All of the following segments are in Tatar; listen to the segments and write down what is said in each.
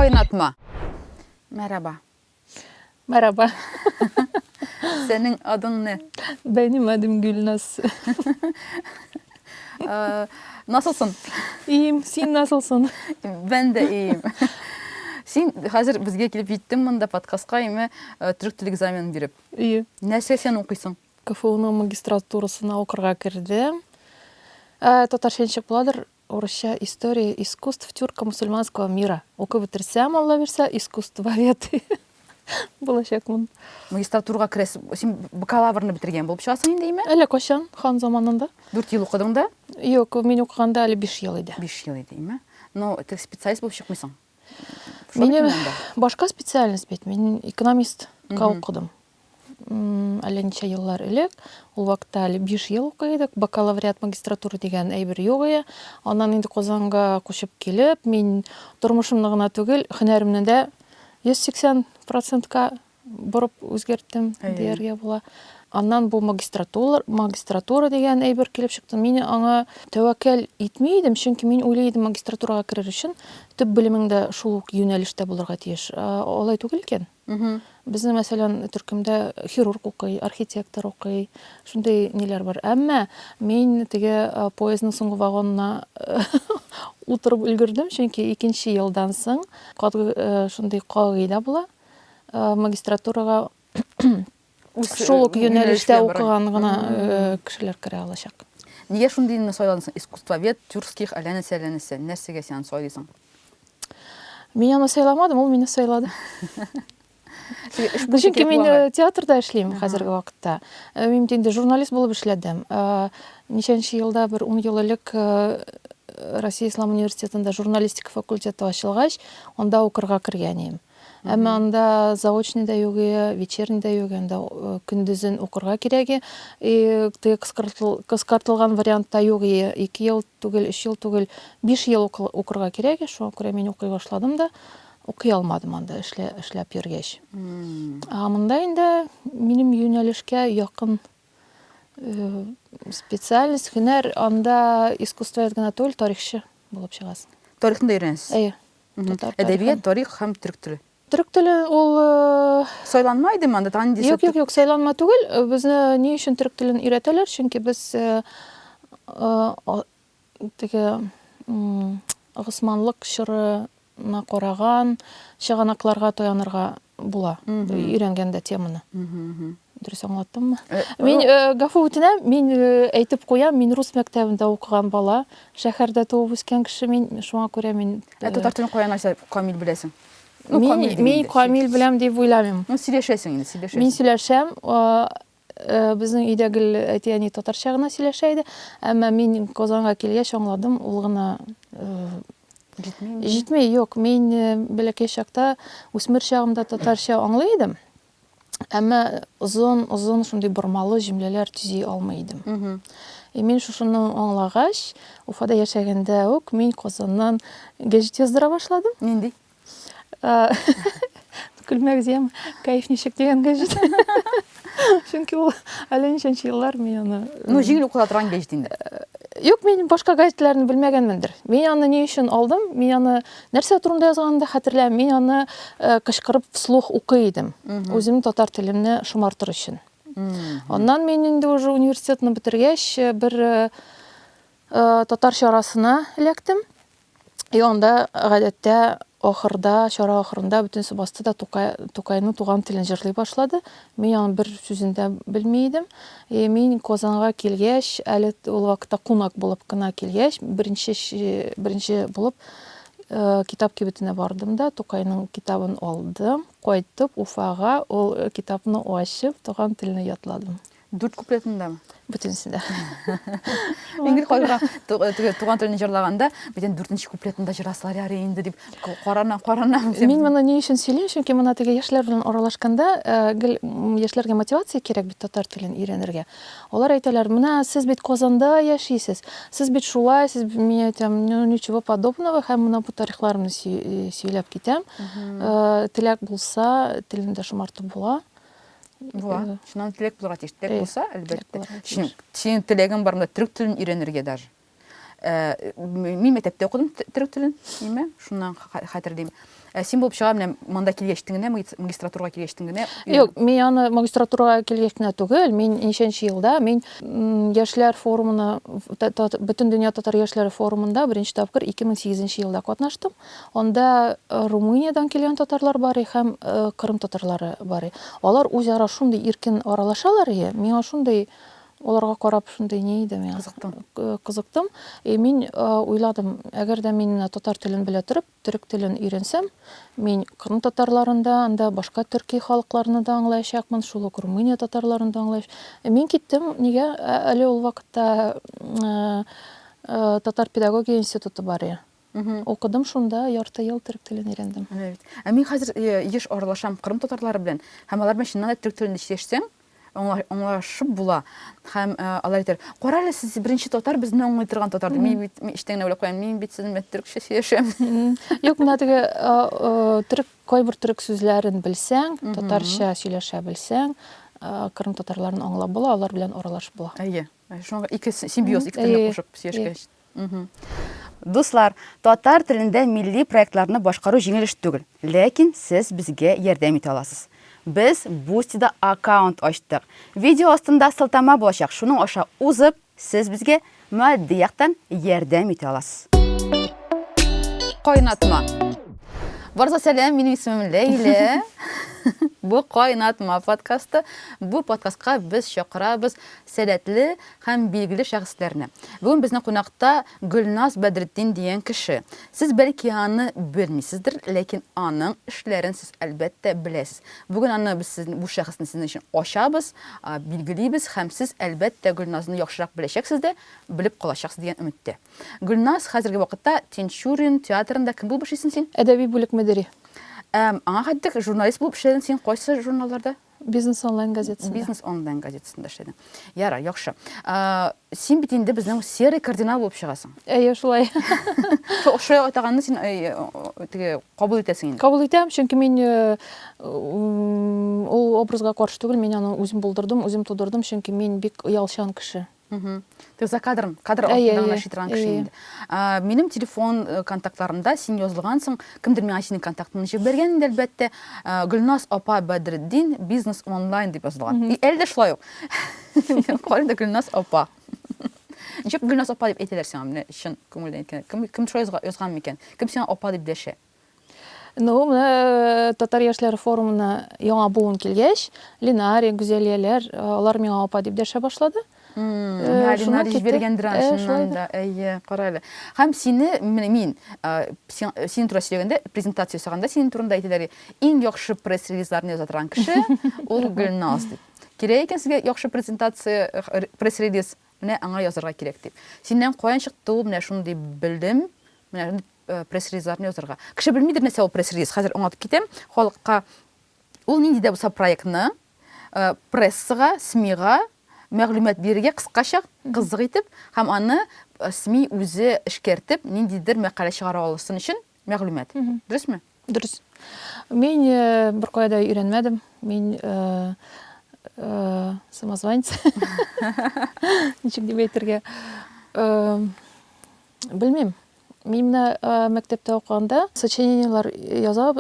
Kaynatma. Merhaba. Merhaba. Senin adın ne? Benim adım Gülnaz. Nasılsın? İyiyim. Sen nasılsın? Ben de iyiyim. Sen hazır bizge kelip jеттің мында подкастқа эме түрік тілі экзаменін беріп. İyi. Нәрсе сен оқисың? КФУның магистратурасына оқырға кірдім. Татаршеншік бұладыр. Орысша история искусств тюрко-мусульманского мира. Оқып бітірсем, алла берсе, искусствовед болашақмын. Магистратураға кіресің. Сен бакалаврны бітірген болып шығасың енді еме? Әлі қашан, хан заманында. 4 ел оқыдың да? Yok, мен оқығанда әлі 5 ел еді. 5 ел еді еме? Но ты специалист болып шықмайсың? Менің башқа специальность бет. Мен экономистқа оқыдым. Әлі неше еллар элек. Ол вакытта әлі 5 ел оқыдық. Бакалавриат магистратура деген әйбір жоқ еді. Анан енді Қозанға көшіп келіп, мен тұрмышымны ғана түгел, һөнәрімнен де 180%-ка бұрып өзгерттім дерге була. Аннан бұл магистратура деген әйбір келіп шықты. Мені аңа тәуәккәл итмейдім, чөнки мен ойлайдым магистратураға кірер үшін төп біліміңді шул ук юнәлештә булырга тиеш. Алай түгел икән. Безнең мәсәлән төркемдә хирург укый, архитектор укый, шундай неләр бар. Әмма мин теге поездның соңгы вагонына утырып өлгердем, чөнки 2нче елдан соң шундай кагыйда була. Магистратурага шул ук юнәлештә укыган гына кешеләр керә алачак. Нигә шундый сайладың? Искусствовед, тюркских әләнәсе. Нәрсәгә сен сайлыйсың? Мин аны сайламадым, ул мине сайлады. Чөнки мин театрда эшлим хәзерге вакытта. Мин инде журналист булып эшләдем. Ничәнче елда, бер 10 ел элек Россия Ислам университетында журналистика факультеты ачылгач, анда укырга кергән идем. Әмма анда заочный да юк, вечерний да юк, анда көндүзен укырга кирәк. Кыскартылган вариантта юк, 2 ел түгел, 3 ел түгел, 5 ел укырга кирәк. Шуңа күрә мин укый башладым да, укый алмадым анда эшләп йөргәч. Монда инде минем юнәлешкә якын специальность, һөнәр, анда искусствовед гына түгел, тарихчы булып чыгасың. Тарихны да өйрәнәсез? Әдәбият, тарих һәм түрк теле. Түрк теле ул сайланмайды анда тан дисә. Юк, сайланма түгел. Безне ни өчен түрк телен өйрәтәләр? Чөнки без теге Госманлык чорына караган чыганакларга таянырга була. Өйрәнгәндә теманы. Дөрес аңлаттыммы? Мин гафу үтенәм, мин әйтеп куям, мин рус мәктәбендә укыган бала, шәһәрдә туып үскән кеше, мин шуңа күрә мин татар телен каян камил беләсең? Мин камил беләм дип уйламыйм. Сөйләшәсең инде, сөйләшәсең. Мин сөйләшәм, безнең өйдәге әти-әни татарча гына сөйләшә иде, әмма мин Казанга килгәч аңладым, ул гына җитмәй. Юк, мин бәләкәй чакта үсмер чагымда татарча аңлый идем. Әмма озын шундый бормалы җөмләләр төзи алмый идем. Мин шушыны аңлагач, Уфада яшәгәндә үк мин Казаннан гәҗит яздыра башладым. Нинди? Күлмәк зем, кайфничек дигән гәҗит. Чөнки ул әле ничәнче еллар мин аны... Җиңел укыла торган гәҗит инде. Юк, мин башка гәҗитләрне белмәгәнмендер. Мин аны ни өчен алдым? Мин аны нәрсә турында язганды хәтерләмим. Мин аны кычкырып вслух укый идем. Үземнең татар телемне шомартыр өчен. Аннан мин инде уже университетны бетергәч бер татар чарасына эләктем. Анда гадәттә чара ахырында бөтен субасты да Тукайның туган телен җырлый башлады. Мин аны бер сүзен дә белмидем. Мин Казанга килгәч, әле ул вакытта кунак булып кына килгәч, беренче булып китап кибетенә бардым да, Тукайның китабын алдым, кайтып Уфага ул китапны ачып, туган телне ятладым. 4 куплетындамы? Бүтүнсендә. Ингил кайгыра туган телен җырлаганда, битен 4нче куплетында җыраслар ярый инде дип карана. Мин моны ни өчен сөйлим? Чөнки моны теге яшьләр белән аралашканда, яшьләргә мотивация кирәк бит татар телен өйрәнергә. Алар әйтәләр, менә сез бит Казанда яшисез. Сез бит шулай, сез миңа там ничего подобного, һәм менә бу тарихларны сөйләп китәм. Теләк булса, телендә шомартып була. Була. Шуннан теләк булырга тиеш. Теләк булса, әлбәттә. Синең теләгең барында түрк телен өйрәнергә даже. Мин мәктәптә укыдым төрек телен, ниме? Шуннан хәтерлим. Син булып чыга менә монда килгәчтең генә, магистратурага килгәчтең генә. Юк, мин аны магистратурага килгәч кенә түгел, мин ничәнче елда, мин яшьләр форумына, бөтен дөнья татар яшьләре форумында беренче тапкыр 2008 елда катнаштым. Анда Румыниядән килгән татарлар бар һәм Кырым татарлары бар. Алар үзара шундый иркен аралашалар иде. Миңа шундый оларга карап шундый ни иде миңа. Кызыктым. Мин уйладым, әгәр дә мин татар телен белә торып, төрек телен өйрәнсәм, мин Кырым татарларында, анда башка төрки халыкларны да аңлаячакмын, шул ук Румыния татарларын да аңлаячак. Мин киттем, нигә әле ул вакытта татар педагогия институты бар иде. Укыдым шунда, ярты ел төрек телен өйрәндем. Мин хәзер еш аралашам Кырым татарлары белән. Һәм алар белән чыннан да төрек телендә эшләшсәң, аңлашып була. Һәм алар әйтер, "Карале, сез беренче татар, безне аңлый торган татар." Мин бит иштәгенә уйлап куям, мин бит сезнең төрекчә сөйләшәм. Юк, менә теге төрек, кайбер төрек сүзләрен белсәң, татарча сөйләшә белсәң, Кырым татарларын аңлап була, алар белән аралашып була. Әйе. Шуңа ике симбиоз, ике телне кушып сөйләшкәч. Дуслар, татар телендә милли проектларны башкару җиңел эш түгел, ләкин сез безгә ярдәм итә аласыз. Без Boostida аккаунт ачтык. Видео астында сылтама булачак. Шуның аша узып, сез безгә матди яктан ярдәм итә аласыз. Кайнатма. Барса сәлам, минем исемем Ләйлә. Бу Кайнатма подкасты. Бу подкастка без чакырабыз сәләтле һәм билгеле шәхесләрне. Бүген безнең кунакта Гөлназ Бәдретдин дигән кеше. Сез бәлки аны белмисездер, ләкин аның эшләрен сез әлбәттә беләсез. Бүген аны без бу шәхесне сезнең өчен ачабыз, билгелибез һәм сез әлбәттә Гөлназны яхшырак беләчәксез дә, белеп калачаксыз дигән өметтә. Гөлназ хәзерге вакытта Тинчурин театрында кем булып эшлисең син? Әдәби бүлек мөдире. Аңа хәттә журналист булып эшләдең син кайсы журналларда? Бизнес онлайн газетасында. Бизнес онлайн газетасында эшләдең. Яра, яхшы. Син бит инде безнең серый кардинал булып чыгасың. Әйе, шулай. Шулай атаганны син теге кабул итәсең инде. Кабул итәм, чөнки мин ул образга каршы түгел, мин аны үзем булдырдым, үзем тудырдым, чөнки мин бик уялчан кеше. Ты за кадр артында гына шитран кеше инде. Минем телефон контактларымда син язылгансың, кемдер миңа синең контактыңны җибәргән бергән инде әлбәттә. Гөлназ апа Бәдретдин бизнес онлайн дип язылган. Әлдә шулай ук. Кайда Гөлназ апа. Ничек Гөлназ апа дип әйтәләр сиңа менә өчен күңелдән әйткән. Кем шулай язган микән? Кем сиңа апа дип дәшә? Ну, татар яшьләре форумына яңа буын килгәч, Линария, Гүзәлияләр, алар миңа апа дип дәшә башлады. Линария җибәргәндер шуннан да. Әйе, карале. Һәм сине мин син турында сөйләгәндә, презентация ясаганда синең турында әйтәләр, иң яхшы пресс-релизларны яза торган кеше ул Гөлназ дип. Кирәк икән сезгә яхшы презентация, пресс-релиз менә аңа язарга кирәк дип. Синнән каян чыкты ул, менә шундый белдем, менә пресс-релизларны язарга. Кеше белмидер нәрсә ул пресс-релиз. Хәзер аңлатып китәм. Халыкка ул нинди дә булса проектны прессага, СМИга мәгълүмат бирергә кыскача кызык итеп һәм аны СМИ үзе эшкәртеп, ниндидер мәкалә чыгара алсын өчен мәгълүмат. Дөресме? Дөрес. Мин беркайда өйрәнмәдем. Мин самозванец. Ничек дип әйтергә? Белмим. Мин мәктәптә укганда сочинениелар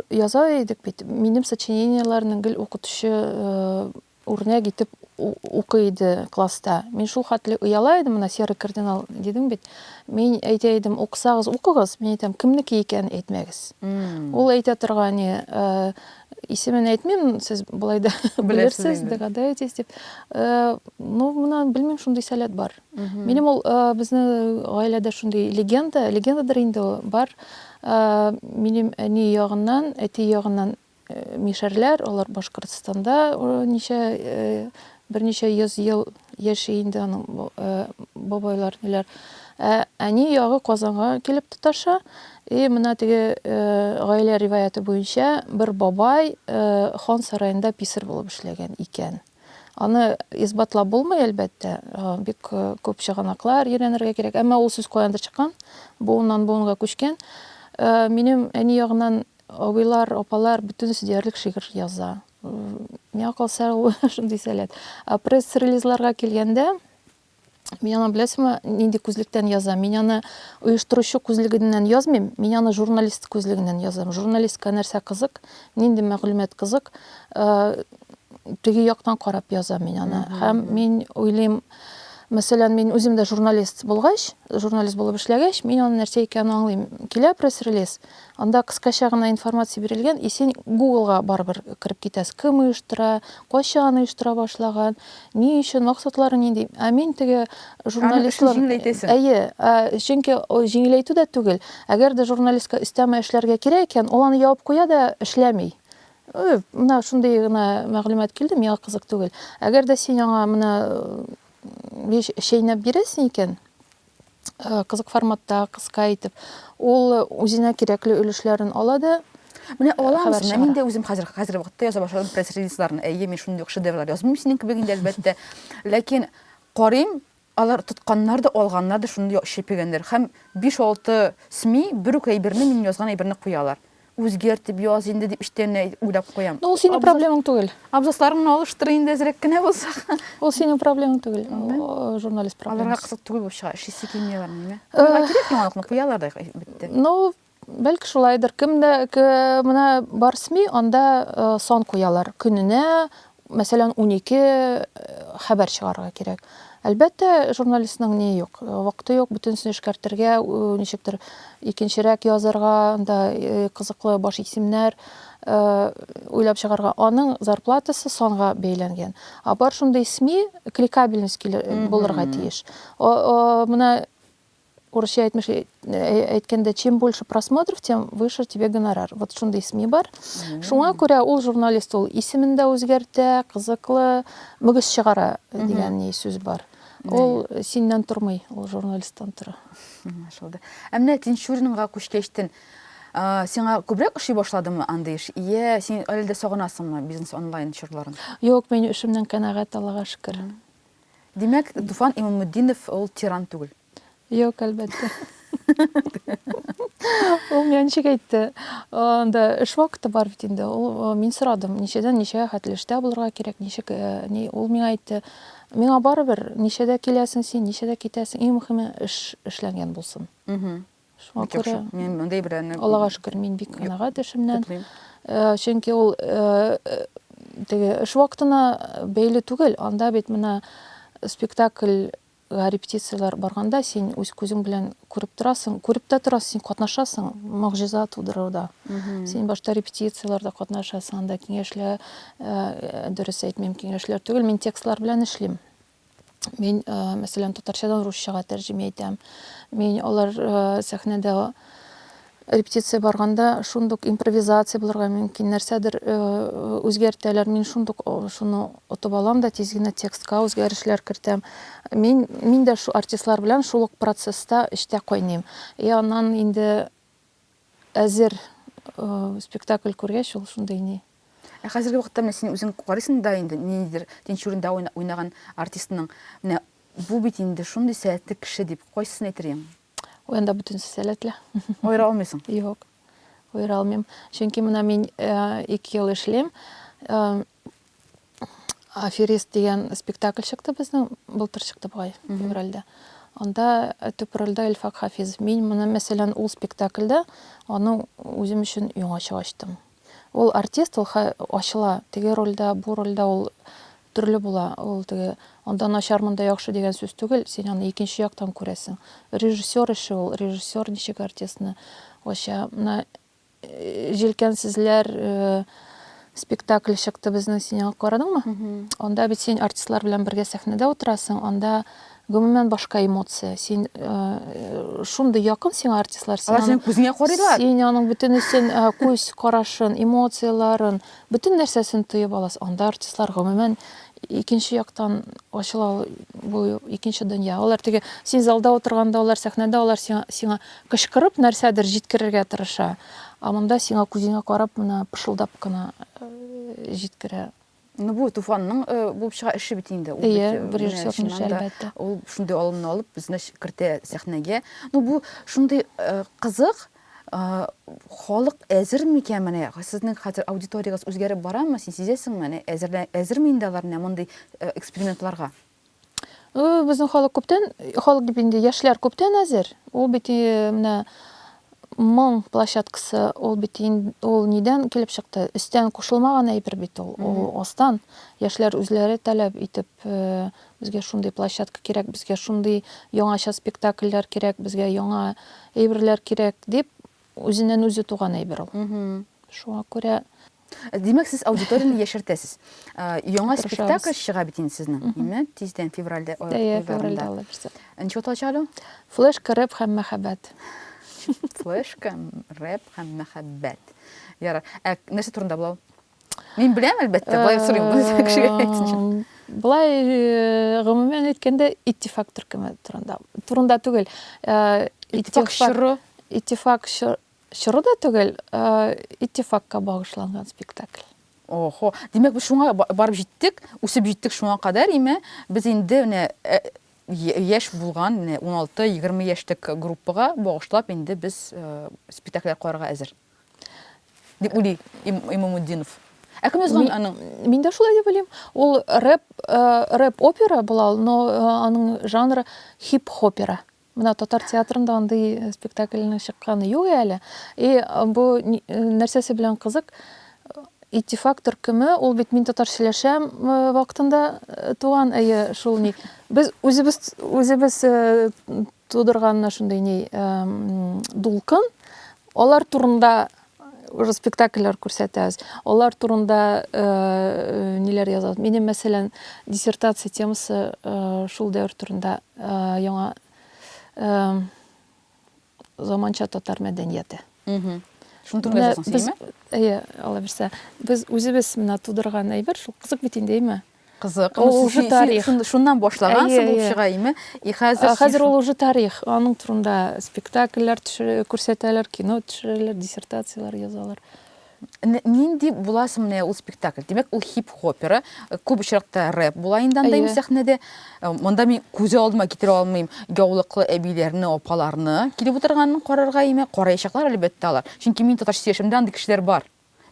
яза идек бит. Минем сочинениеларны гел укытучы үрнәк итеп укыйды класста. Мин шул хәтле уяла идем, менә серый кардинал дидем бит. Мин әйтә идем, укысагыз укыгыз, мин әйтәм, кемнеке икән әйтмәгез. Ул әйтә торган исемен әйтмим, сез булай да белерсез, догадаетесь дип. Ну, менә белмим, шундый сәләт бар. Минем ул безнең гаиләдә шундый легендадыр инде бар. Минем әни ягыннан, әти ягыннан мишәрләр, алар Башкортстанда берничә йөз ел яши инде аның бабайлар ниләр. Әни ягы Казанга килеп тоташа. Менә теге гаилә риваяты буенча бер бабай хан сараенда писар булып эшләгән икән. Аны исбатлап булмый, әлбәттә. Бик күп чыганаклар өйрәнергә кирәк. Әмма ул сүз каяндыр чыккан, буыннан буынга күчкән. Минем әни ягыннан абыйлар, апалар бөтенесе диярлек шигырь яза. Миңа калса ул шундый сәләт. Пресс-релизларга килгәндә, Мен аны беләсеңме, нинди күзлектән язам. Мин аны оештыручы күзлегеннән язмыйм, мин аны журналист күзлегеннән язам. Журналистка нәрсә кызык, нинди мәгълүмат кызык, теге яктан карап язам мин аны. Һәм мин уйлыйм, мәсәлән, мин үзем дә журналист булып эшләгәч, мин аны нәрсә икәнен аңлыйм. Килә пресс-релиз, анда кыскача гына информация бирелгән, и син Google-га барыбер кирип китәсең. Кем оештыра, кайчан оештыра башлаган, ни өчен, максатлары нинди. Ә мин теге журналистлар... Әйе, чөнки җиңеләйтү дә түгел. Әгәр дә журналистка өстәмә эшләргә кирәк икән, ул аны ябып куя да эшләми. Менә шундый гына мәгълүмат килде, миңа кызык түгел. Әгәр дә син аңа менә шәйнәп бирәсең икән, кызык форматта, кыска итеп, ул үзенә кирәкле өлешләрен ала да менә аламыз. Мин дә үзем хәзер вакытта яза башладым пресс-релизларны. Әйе, мин шундый шедеврлар язмыйм синең кебегендә, әлбәттә. Ләкин карыйм, алар тотканнар да, алганнар да шундый шипегәннәр. Һәм 5-6 СМИ бер үк әйберне, мин язган әйберне куялар. Үзгәртеп яз инде дип иштән уйлап куям. Ул синең проблемаң түгел. Абзасларыңны алыштыр инде әзрәк кенә булса. Ул синең проблемаң түгел. Журналист проблемасы. Аларга кызык түгел булып чыга. Эшлисе килмәйләр ниме? Аларга кирәк яңалыкны куялар да битте. Бәлки шулайдыр. Кемдә менә бар СМИ, анда сан куялар. Көненә, мәсәлән, 12 хәбәр чыгарга кирәк. Әлбәттә, журналистның ни юк. Вакыты юк, бөтенсен эшкәртергә, ничектер икенчерәк язарга, анда кызыклы баш исемнәр уйлап чыгарга. Аның зарплатасы санга бәйләнгән. Бар шундый СМИ кликабельность булырга тиеш. Менә урысча әйткәндә, чем больше просмотров, тем выше тебе гонорар. Вот шундый СМИ бар. Шуңа күрә ул журналист, ул исемен дә үзгәртә, кызыклы, мөгез чыгара дигән сүз бар. Ул синнән тормый, ул журналисттан тора. Шулда. Әмма Тинчуринга күчкәчтен сиңа күбрәк ошый башладымы андый эш? Ие, син әле дә сагынасыңмы бизнес онлайн чорларын? Юк, мин эшемнән канәгать, Аллага шөкер. Димәк, Туфан Имамутдинов ул тиран түгел. Юк, әлбәттә. Ул миңа ничек әйтте. Анда эш вакыты бар бит инде. Мин сорадым, ничәдән ничә хәтле эштә булырга кирәк, ничек, ул миңа әйтте. Миңа барыбер, ничәдә киләсең син, ничәдә китәсең, иң мөһиме эшләнгән булсын. Шуңа күрә мин мондай берәр Аллага шөкер, мин бик канәгать эшемнән. Чөнки ул теге эш вакытына бәйле түгел. Анда бит менә спектакль репетициялар барганда син үз күзең белән күреп торасың, күреп тә торасың, син катнашасың, могҗиза тудыруда. Син башта репетицияларда катнашасың, анда киңәшләр, дөрес әйтмим, киңәшләр түгел, мин текстлар белән эшлим. Мин, мәсәлән, татарчадан русчага тәрҗемә итәм. Мин алар сәхнәдә репетиция барганда шундук импровизация булырга мөмкин, нәрсәдер үзгәртәләр. Мин шундук шуны отып алам да тиз генә текстка үзгәрешләр кертәм. Мин дә шу артистлар белән шул ук процесста эштә кайныйм. Аннан инде әзер спектакль күргәч, ул шундый ни. Хәзерге вакытта син үзең карыйсың да инде, ниндидер Тинчуринда уйнаган артистның менә бу бит инде шундый сәләтле кеше дип кайсысын әйтерең? Ул анда бөтен сәләтле. Ойра алмыйсың? Юк. Ойра алмыйм. Чөнки менә мин 2 ел эшлим. Аферист дигән спектакль чыкты безнең, былтыр чыкты бугай, февральдә. Анда төп рольдә Илфак Хафизов. Мин менә мәсәлән ул спектакльдә аны үзем өчен яңача ачтым. Ул артист, ул ачыла. Теге рольдә, бу рольдә ул төрле була. Ул теге анда начар, монда яхшы дигән сүз түгел, син аны икенче яктан күрәсең. Режиссер эше ул, режиссер ничек артистны ача. Менә җилкәнсезләр спектакль чыкты безнең, син карадыңмы? Анда бит син артистлар белән бергә сәхнәдә утырасың, анда гомумән башка эмоция. Син шундый якын сиңа артистлар, син күзеңә карыйлар. Син аның бөтенесен күз карашын, эмоцияларын, бөтен нәрсәсен тоеп аласың. Анда артистлар гомумән икенче яктан ачыла, бу икенче дөнья. Алар теге син залда утырганда, алар сәхнәдә, алар сиңа кычкырып нәрсәдер җиткерергә тырыша. Монда сиңа күзеңә карап, менә пышылдап кына җиткерә. Бу Туфанның булып чыга эше бит инде. Ул режиссерның эше, әлбәттә. Ул шундый алымны алып, безне кертә сәхнәгә. Бу шундый кызык. Халык әзерме икән менә? Сезнең хәзер аудиториягыз үзгәреп барамы? Син сизәсеңме? Әзерме инде алар мондай экспериментларга? Безнең халык дип инде яшьләр күптән әзер. Ул бит менә моң площадкасы, ул бит ул нидән килеп чыкты? Өстән кушылмаган әйбер бит ул. Ул астан яшьләр үзләре таләп итеп, безгә шундый площадка кирәк, безгә шундый яңача спектакльләр кирәк, безгә яңа әйберләр кирәк дип үзеннән үзе туган әйбер ул. Шуңа күрә Демәк, сез аудиторияны яшертәсез. Яңа спектакль чыга бит инде сезнең, име? Тиздән февральдә февральдә ала бирсә. Ничә тачалу? Флешка, рэп һәм мәхәббәт. Флешка, рэп һәм мәхәббәт. Ярар. Нәрсә турында булау? Мин беләм, әлбәттә, былай сорыйм, бу кешегә әйтсенче. Былай гомумән әйткәндә иттифак төркеме турында түгел. Иттифак чоры да түгел, иттифакка багышланган спектакль. Охо, демәк, без шуңа барып җиттек, үсеп җиттек шуңа кадәр, име? Без инде яшь булган, 16-20 яшьлек группага багышлап инде без спектакльләр куярга әзер. Дип уйлый Имамутдинов. Кем язган аның? Мин дә шулай дип уйлыйм. Ул рэп опера була, но аның жанры хип-хопера. Менә татар театрында андый спектакльнең чыкканы юк әле. Бу нәрсәсе белән кызык. Иттифак төркеме, ул бит мин татар сөйләшәм вакытында туган, шул ни. Без үзебез тудырган шундый ни дулкын. Алар турында уже спектакльләр күрсәтәбез. Алар турында ниләр язабыз. Минем мәсәлән диссертация темасы шул дәвр турында яңа заманча татар мәдәнияте. Шуны турында язасыз, име? Ала бирсә. Без үзебез менә тудырган әйбер, шул кызык бит инде, име? Кызык. Шуннан башлагансыз бу шига, име? Хәзер ул уже тарих. Аның турында спектакльләр күрсәтәләр, кино төшерәләр, диссертациялар язалар. Нинди буласы менә ул спектакль? Демәк, ул хип-хопера, күп очракта рэп була инде анда сәхнәдә. Монда мин күз алдыма китерә алмыйм яулыклы әбиләрне, апаларны килеп утырганын карарга, име? Караячаклар әлбәттә алар. Чөнки мин татар сөйләшәмдә андый кешеләр бар.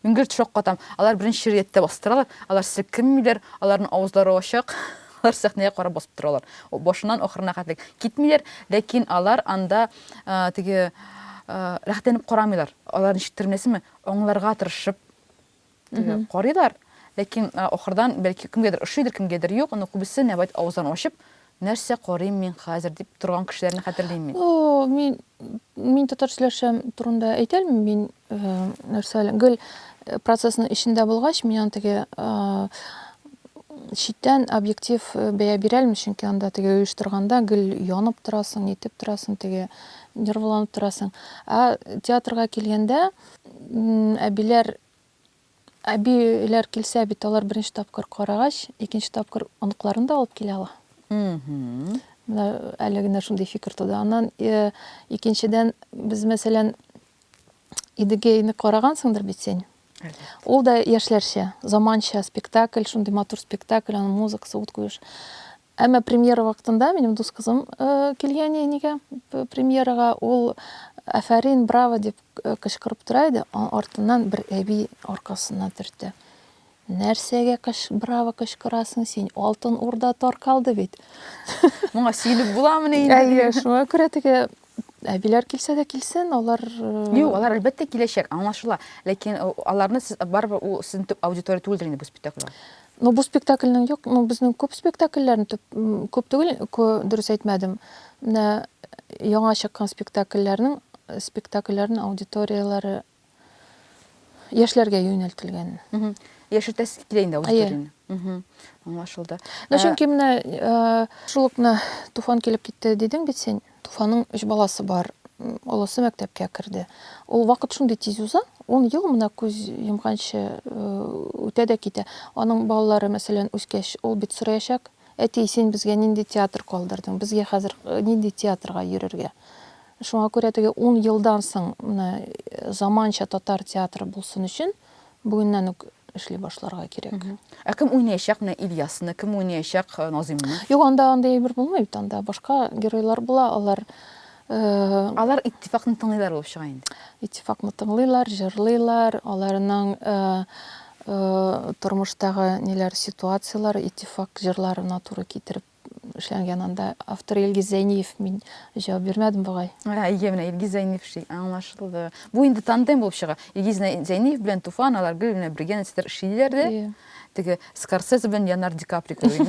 Мин гел шок катам. Алар беренче рәттә бастыралар, алар сикенмиләр, аларның авызлары ачык. Алар сәхнәгә карап басып торалар. Башыннан ахырына хәтлек китмиләр, ләкин алар анда теге рәхәтләнеп карамыйлар. Алар ничектер аңларга тырышып карыйлар. Ләкин ахырдан бәлки кемгәдер ошыйдыр, кемгәдер юк, аны күбесе нәбәт авыздан ачып, нәрсә карыйм мин хәзер дип торган кешеләрне хәтерлим мин. Мин татар сөйләшәм турында әйтәлмим, мин нәрсә гел процессның ичендә булгач, мин теге читтән объектив бәя бирәлмим, чөнки анда теге оештырганда гел янып торасың, нитеп торасың, теге нервланып торасың. Театрга килгәндә әбиләр килсә бит, алар беренче тапкыр карагач, икенче тапкыр оныкларын да алып килә ала. Әле генә шундый фикер туды. Аннан икенчедән без мәсәлән Идегейне карагансыңдыр бит син. Ул да яшьләрчә, заманча спектакль, шундый матур спектакль, аның музыкасы ут куеш. Әмма премьера вакытында минем дус кызым килгән нигә премьерага, ул афарин, браво дип кычкырып тора иде, артыннан бер әби аркасына төртте. Нәрсәгә браво кычкырасың син? Алтын Урда таркалды бит. Моңа сөйлеп буламыни инде? Шуңа күрә теге әбиләр килсә дә килсен, алар Юк, алар әлбәттә киләчәк, аңлашыла. Ләкин аларны барыбер ул сезнең төп аудитория түгелдер инде бу спектакльгә. Бу спектакльнең юк, безнең күп спектакльләрне күп түгел, дөрес әйтмәдем. Менә яңа чыккан спектакльләрнең аудиториялары яшьләргә юнәлтелгән. Яшертәс килә инде аудиторияны. Аңлашылды. Чөнки менә шул ук Туфан килеп китте дидең бит син. Туфанның 3 баласы бар. Олысы мәктәпкә керде. Ул вакыт шундый тиз уза, 10 ел менә күз йомганчы үтә дә китә. Аның балалары мәсәлән үскәч, ул бит сораячак: "Әти, син безгә нинди театр калдырдың? Безгә хәзер нинди театрга йөрергә?" Шуңа күрә теге 10 елдан соң менә заманча татар театры булсын өчен бүгеннән үк эшли башларга кирәк. Кем уйнаячак менә Ильясны, кем уйнаячак Назимны? Юк, анда андый бер булмый бит, анда башка геройлар була, Алар иттифакны тыңлыйлар булып чыга инде. Иттифакны тыңлыйлар, җырлыйлар, аларның тормыштагы ниләр ситуациялары иттифак җырларына туры китереп эшләнгән анда автор Илгиз Зәйниев, мин җавап бирмәдем бугай. Әйе, менә Илгиз Зәйниев ши, аңлашылды. Бу инде тандем булып чыга. Илгиз Зәйниев белән Туфан алар гел менә бергә нәрсәләр эшлиләр дә. Теге Скорсезе белән Леонардо Ди Каприо кебек.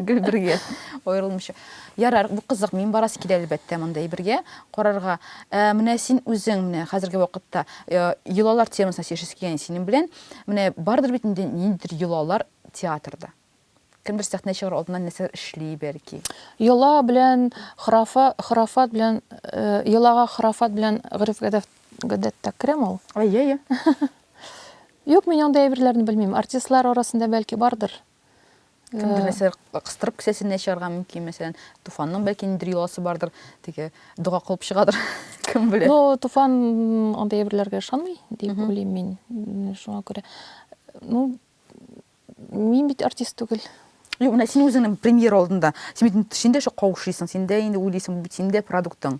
Гел бергә аерылмыйча. Ярар, бу кызык, мин барасы килә әлбәттә монда бергә карарга. Менә син үзең менә хәзерге вакытта йолалар темасына сөйләшәсе килгән синең белән, менә бардыр бит инде ниндидер йолалар театрда. Кемдер сәхнә чыгар алдыннан нәрсә эшли бәлки. Йола белән храфат белән йолага храфат белән гырыф гадәттә керәм ул. Әйе. Юк, мин анда әйберләрне белмим. Артистлар арасында бәлки бардыр. Кемдер нәрсә кыстырып кесәсенә чыгарга мөмкин, мәсәлән, Туфанның бәлки ниндидер йоласы бардыр, теге дуга кылып чыгадыр. Кем белә. Ну, Туфан анда әйберләргә ышанмый, дип уйлыйм мин. Шуңа күрә. Ну, мин бит артист түгел. Юк, менә син үзеңнең премьер алдында, син бит төшендә шо каушыйсың, синдә инде уйлыйсың, бит синдә продуктың.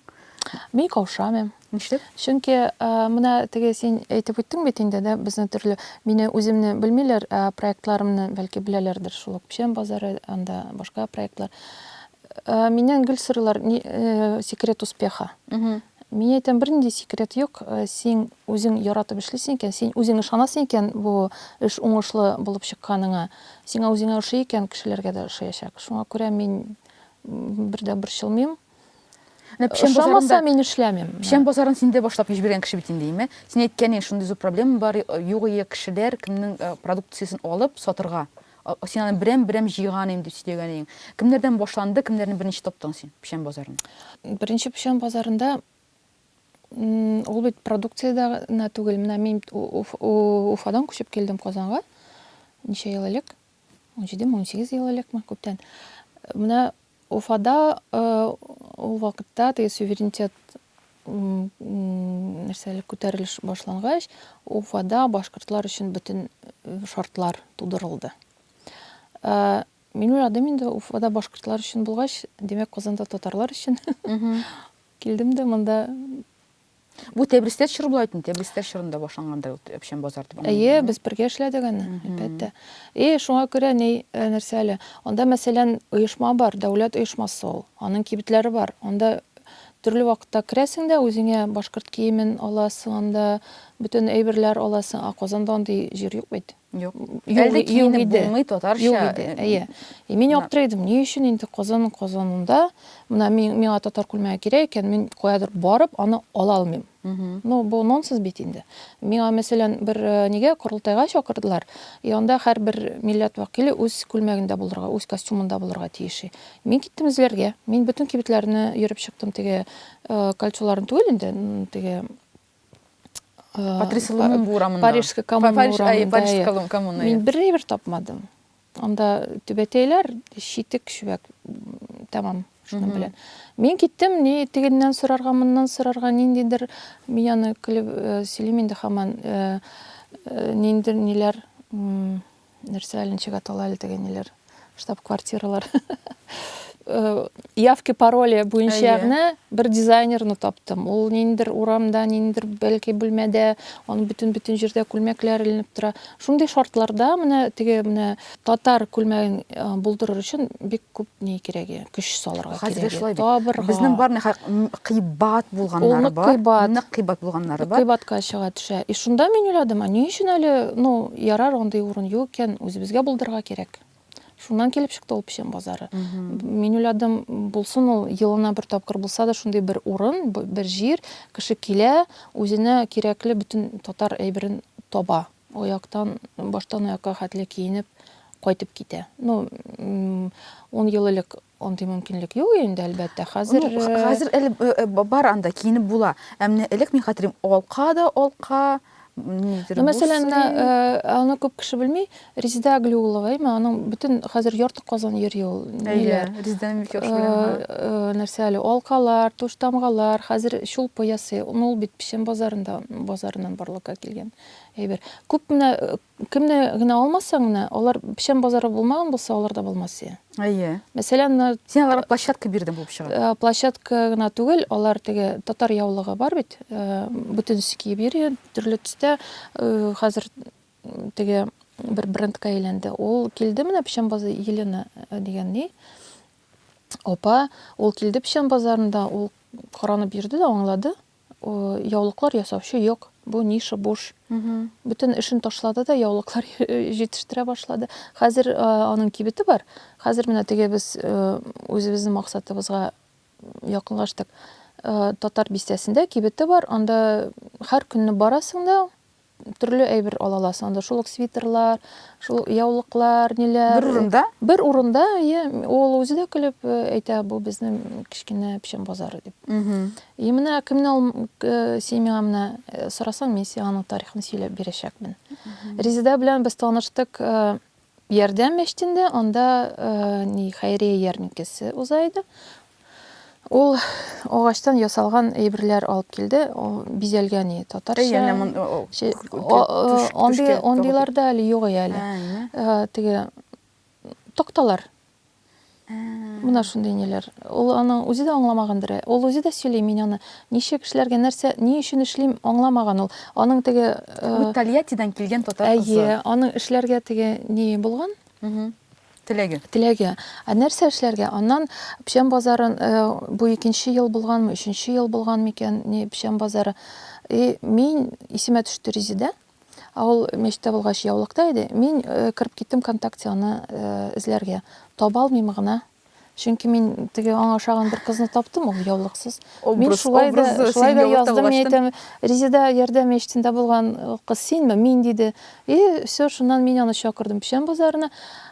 Мин каушамам. Нишләп? Чөнки менә теге син әйтеп үттең бит инде дә, безне төрле мине үземне белмиләр, проектларымны бәлки беләләрдер, шул ук Печән базары, анда башка проектлар. Миннән гел сырлар, секрет успеха. Мин әйтәм, бернинди секрет юк. Син үзең яратып эшлисең икән, син үзең ышанасың икән бу эш уңышлы булып чыкканыңа, сиңа үзеңә ошый икән, кешеләргә дә ошаячак. Шуңа күрә мин бердә борчылмыйм. Ошамаса мин эшләмим. Печән базарын синдә башлап җибәргән кеше бит инде, име? Син әйткән шундый зур проблема бар, юк кешеләр кемнең продукциясын алып сатырга. Син аны берәм җыйган инде дип сөйләгән. Кемнәрдән башланды, кемнәрне беренче таптың син Печән базарын? Беренче Печән базарында ул бит продукциядә генә түгел, менә мин Уфадан күчеп килдем Казанга. Ничә ел элек? 17-18 ел элекме, күптән. Менә Уфада ул вакытта теге суверенитет нәрсәле күтәрелеш башлангач, Уфада башкортлар өчен бөтен шартлар тудырылды. Мин уйладым инде, Уфада башкортлар өчен булгач, демәк Казанда татарлар өчен. Килдем дә монда. Бу Тәбристә чор булайтын, Тәбристә чорында башлангандыр Печән базар дип. Әйе, без бергә эшләдек аны, әлбәттә. Шуңа күрә нәрсәле? Анда мәсәлән оешма бар, дәүләт оешмасы ул. Аның кибетләре бар. Анда төрле вакытта керәсең дә, үзеңә башкорт киемен аласың, анда бөтен әйберләр аласың. Казанда андый җир юк бит. Юк. Әлдә киенеп булмый татарча. Әйе. Мин аптырайдым, ни өчен инде Казанында, менә миңа татар күлмәге кирәк икән, мин каядыр барып аны ала алмыйм. Ну, бу нонсенс бит инде. Миңа мәсәлән бер нигә курылтайга чакырдылар. Анда һәрбер милләт вәкиле үз күлмәгендә булырга, үз костюмында булырга тиеш. Мин киттем эзләргә. Мин бөтен кибетләрне йөреп чыктым, теге кольцоларын түгел инде, теге Патрисилының бурамында. Парижская коммуна. Мин бер тапмадым. Анда түбәтәйләр, шитек, шүбәк, тамам, шуның белән. Мин киттем, ни тегеннән сорарга, моннан сорарга, ниндидер, мин аны көлеп сөйлим инде һаман, ниндидер ниләр, нәрсә ничек аталар теге ниләр, штаб-квартиралар. Явки, пароли буенча гына бер дизайнерны таптым. Ул ниндидер урамда, ниндидер бәлки бүлмәдә, аны бөтен җирдә күлмәкләр эленеп тора. Шундый шартларда менә теге татар күлмәген булдырыр өчен бик күп ни кирәк, көч салырга кирәк. Безнең бар кыйбат булганнары бар. Нык кыйбат булганнары бар. Кыйбатка чыга төшә. Шунда мин уйладым, ни өчен әле, ярар андый урын юк икән, үзебезгә булдырырга кирәк. Шуннан килеп чыкты ул Печән базары. Мин уйладым, булсын ул елына бер тапкыр булса да шундый бер урын, бер җир, кеше килә, үзенә кирәкле бөтен татар әйберен таба. Аяктан, баштан аякка хәтле киенеп, кайтып китә. 10 ел элек андый мөмкинлек юк инде, әлбәттә. Хәзер бар анда киенеп була. Әмма элек мин хәтерим, алка Мәсәлән, аны күп кеше белми, Резида Аглиулова, аның бөтен хәзер ярты Казан йөри ул. Резиданың бик яхшы нәрсәле, алкалар, туштамгалар, хәзер шулпы ясый. Ул бит Печән базарыннан барлыкка килгән. Күп кемне генә алмасаң гына, алар Печән базары булмаган булса, алар да булмас. Мәсәлән, син аларга площадка бирдең булып чыга. Площадка гына түгел, алар теге татар яулыгы бар бит. Бөтен киеп йөри, төрле төстә. Хәзер теге бер брендка әйләнде. Ул килде менә Печән базары Елена дигән ни. Опа, ул килде печән базарында, ул каранып йөрде дә аңлады. Яулыклар ясаучы юк. Бу ниша буш. Бүтән эшен ташлады да яулыклар җитештерә башлады. Хәзер аның кибете бар. Хәзер менә теге без үзебезнең максатыбызга якынлаштык. Татар бистәсендә кибете бар. Анда һәр көнне барасың да төрле әйбер ала аласың. Анда шул ук свитерлар, шул яулыклар, ниләр. Бер урында? Бер урында, ул үзе дә көлеп әйтә, бу безнең кичкенә печән базары дип. И менә кемне син миңа менә сорасаң, мин сиңа аның тарихын сөйләп бирәчәкмен. Резеда белән без таныштык Ярдәм мәчетендә, анда хәйрия ярминкәсе уза иде. Ул агачтан ясалган әйберләр алып килде, бизәлгән татарча. Андыйларда әле юк әле. Теге токталар. Менә шундый ниләр. Ул аның үзе дә аңламагандыр. Ул үзе дә сөйли, мин аны ничә кешеләргә нәрсә, ни өчен эшлим аңламаган ул. Аның теге Тольяттидан килгән татар кызы. Аның эшләргә теге ни булган? Теләге. Нәрсә эшләргә? Аннан печән базарын бу 2нче ел булганмы, 3нче ел булган микән, ни печән базары. Мин исемә төште Резеда. Ул мәчеттә булгач яулыкта иде. Мин кирип киттем ВКонтакте аны эзләргә. Таба алмыйм гына. Чөнки мин теге аңа ошаган бер кызны таптым, ул яулыксыз. Мин шулай да яздым, әйтәм, Резеда Ярдәм мәчетендә булган кыз синме? Мин диде. Всё, шуннан мин аны чакырдым печән базарына.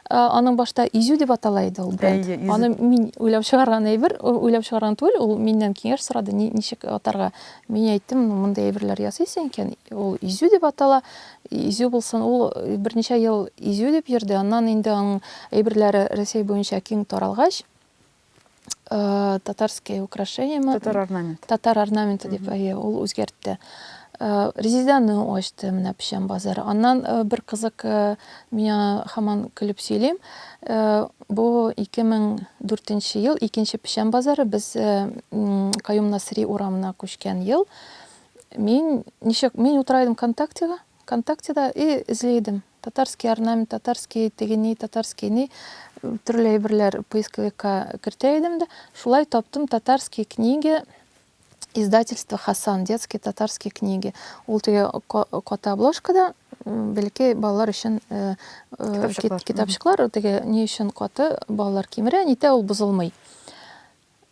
Аның башта Изю дип атала иде ул бренд. Аны мин уйлап чыгарган әйбер, уйлап чыгарган түгел, ул миннән киңәш сорады, ничек атарга. Мин әйттем, мондай әйберләр ясыйсың икән, ул Изю дип атала. Изю булсын, ул берничә ел Изю дип йөрде. Аннан инде аның әйберләре Россия буенча киң таралгач, татарские украшения, татар орнаменты дип ул үзгәртте. Резеданы ачты менә печән базары. Аннан бер кызык миңа һаман көлеп сөйлим. Бу 2004 ел, 2нче печән базары, без Каюм Насыйри урамына күчкән ел. Мин утырайдым ВКонтактеда и эзләйдем. Татарский орнамент, татарский тегени, татарский ни төрле әйберләр поисковикка кертә идем дә, шулай таптым татарские книги. Издательство Хасан, детские татарские книги. Ул теге ката обложкада, бәлки балалар өчен китапчыклар, теге ни өчен каты балалар кимерә, нитә ул бозылмый.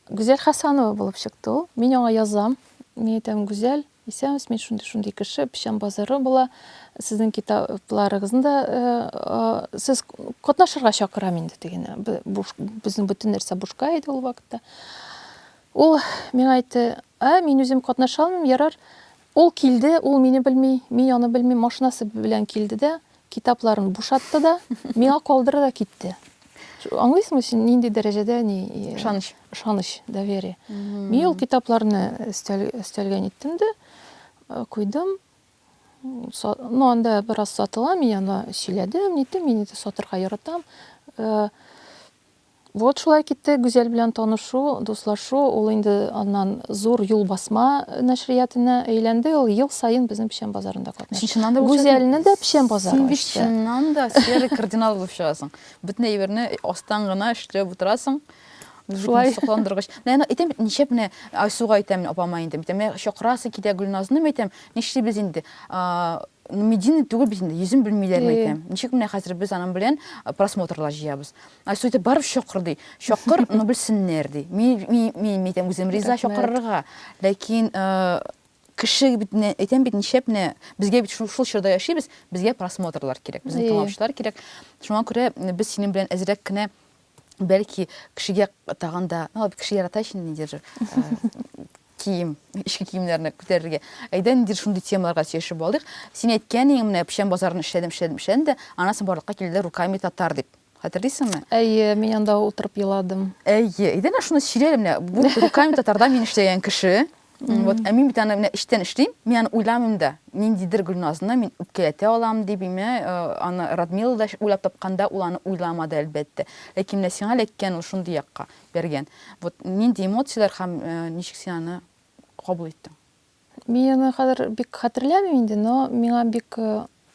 Гүзәл Хасанова булып чыкты ул. Мин аңа язам. Мин әйтәм, Гүзәл, исәнмез, мин шундый кеше, печән базары була. Сезнең китапларыгызда сез катнашырга чакырам инде дигән. Безнең бөтен нәрсә бушка иде ул вакытта. Ул миңа әйтте, мин үзем катнаша алмыйм, ярар. Ул килде, ул мине белми, мин аны белмим, машинасы белән килде дә, китапларын бушатты да, миңа калдырды да китте. Аңлыйсыңмы син нинди дәрәҗәдә ышаныч, доверие. Мин ул китапларны өстәлгә иттем дә, куйдым. Анда бераз сатыла, мин аны сөйләдем, мин сатырга яратам. Вот шулай китте, Гүзәл белән танышу, дуслашу, ул инде аннан зур юл басма нәшриятына әйләнде, ул ел сайын безнең печән базарында катнаша. Гүзәлне дә печән базары ачты. Син чыннан да сфера кардинал булып чыгасың. Бөтен әйберне астан гына эшләп утырасың. Шулай сокландыргыч. Менә әйтәм, ничә менә Айсуга әйтәм, апама инде. Әйтәм, чакырасы китә Гүлназны, әйтәм, нишлибез инде? Медина түгел бит инде, йөзен белмиләр әйтәм. Ничек менә хәзер без аның белән просмотрлар җыябыз. Айсу әйтә, барып чакыр ди. Чакыр, ну белсеннәр ди. Мин әйтәм, үзем риза чакырырга. Ләкин кеше бит әйтәм бит ничә менә безгә бит шул чорда яшибез, безгә просмотрлар кирәк, безнең тыңлаучылар кирәк. Шуңа күрә без синең белән әзрәк кенә бәлки кешегә тагында, кеше ярата өчен ниндидер кием, ишке киемнәрне күтәрергә. Әйдән шундый темаларга сөйләшеп алдык. Син әйткәнең менә печән базарын эшләдем дә, анасы барлыкка килде руками татар дип. Хәтерлисеңме? Мин анда утырып еладым. Әйдән шуны сөйләлем менә. Бу руками татарда мин эшләгән кеше. Вот, мин бит аны менә эштән эшлим, мин аны уйламыйм да. Ниндидер Гөлназны мин үпкәләтә алам дип, аны Радмила да уйлап тапканда ул аны уйламады әлбәттә. Ләкин менә сиңа ләккән ул шундый якка бергән. Вот, нинди эмоциялар һәм ничек син аны кабул иттең? Мин аны хәзер бик хәтерләмим инде, но миңа бик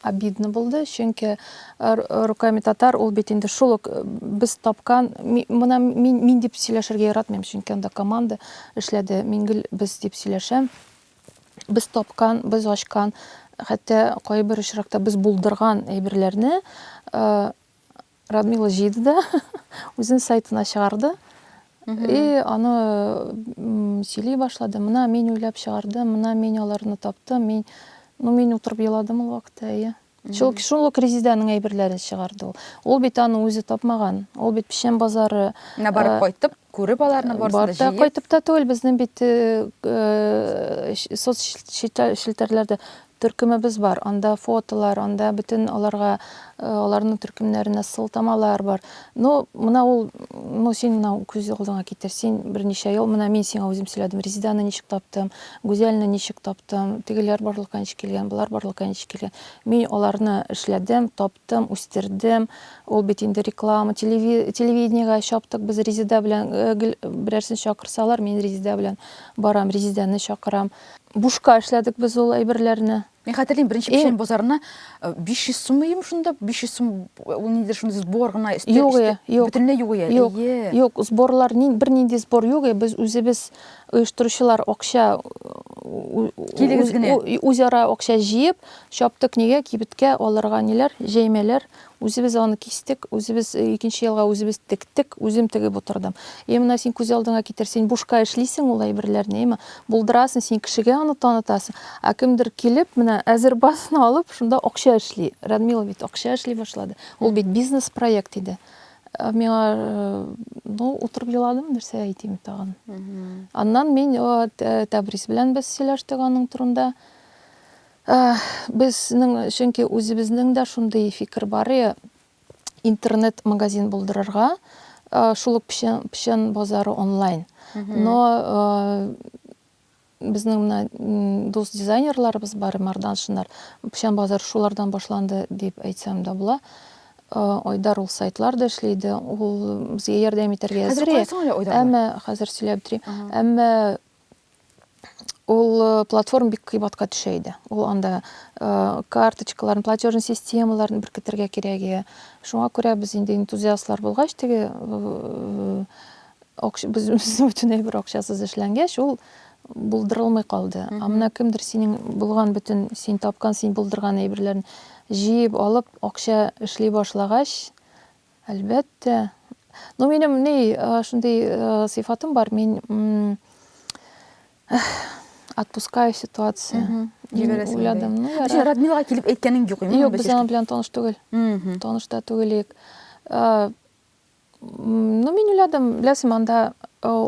обидно булды, чөнки руками татар ул бит инде шул ук без тапкан, мына мин дип сөйләшергә яратмыйм, чөнки анда команда эшләде, мин гел без дип сөйләшәм. Без тапкан, без ачкан, хәтта кайбер очракта без булдырган әйберләрне Радмила җыйды да үзен сайтына чыгарды. И аны сөйли башлады. Мына мин уйлап чыгардым, мына мин аларны таптым, мин утырып еладым ул вакытта. Шул Резиданың әйберләрен чыгарды ул. Ул бит аны үзе тапмаган. Ул бит пешән базары. Барып кайтып, күреп аларны барсында җыеп. Барып кайтып та түгел, безнең бит соцшелтәрләрдә төркемебез бар. Анда фотолар, анда бөтен аларның төркемнәренә сылтамалар бар. Мына ул, син мына күз алдыңа китер. Син берничә ел, мына мин сиңа үзем сөйләдем. Резиданы ничек таптым, Гүзәлне ничек таптым, тегеләр барлыкка ничек килгән, булар барлыкка ничек килгән. Мин аларны эшләдем, таптым, үстердем. Ул бит инде реклама, телевидениегә чаптык. Без Резида белән берәрсен чакырсалар, мин Резида белән барам, Резиданы чакырам. Бушка эшләдек без ул әйберләрне. Мен хәтерлим, беренче пешән базарына 500 суммыйм шунда, 500 сум, ул нидер шунда сбор гына Юк, бөтенләй юк. Юк, сборлар бер нинди сбор юк, без үзебез оештыручылар акча үзара акча җыеп, чаптык нигә кибеткә алырга ниләр, җәймәләр, үзебез аны кистек, үзебез икенче елга үзебез тектек, үзем тегеп утырдым. Менә син күз алдыңа китер, син бушка эшлисең ул әйберләрне, булдырасың, син кешегә аны танытасың. Ә кемдер килеп, менә әзер басны алып, шунда акча эшли. Радмила бит акча эшли башлады. Ул бит бизнес проект иде. Миңа, утырып еладым, нәрсә әйтим тагын. Аннан мин Тәбриз белән без сөйләштек аның турында. Безнең, чөнки үзебезнең дә шундый фикер бар, интернет-магазин булдырырга, шул ук пешән базары онлайн. Но безнең дус дизайнерларыбыз бар, Марданшыннар. Пешән базар шулардан башланды дип әйтсәм дә була. Айдар ул сайтларда эшләйде, ул безгә ярдәм итәргә әзер. Әмма хәзер сөйләп торыйм. Әмма ул платформа бик кыйбатка төшә иде. Ул анда карточкаларын, платежный системаларын беркетергә кирәк. Шуңа күрә без инде энтузиастлар булгач, теге без бөтен бер акчасыз эшләнгәч, ул булдырылмый калды. Менә кемдер синең булган бөтен, син тапкан, син булдырган әйберләрне җыеп алып, акча эшли башлагач, әлбәттә. Минем шундый сыйфатым бар, мин отпускаю ситуацию. Уйладым, Радмилага килеп әйткәнең юк. Юк, без аның белән таныш түгел. Танышта түгел. Мин уйладым, беләсем, анда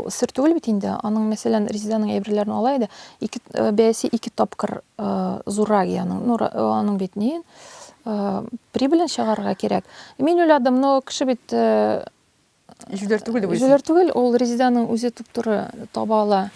сер түгел бит инде. Аның, мәсәлән, Резиданың әйберләрен алайды, бәясе 2 тапкыр зуррак аның бит ни прибылен чыгарырга кирәк. Мин уйладым, кеше бит Жүләр түгел, ул Резиданың үзе туп-туры таба ала,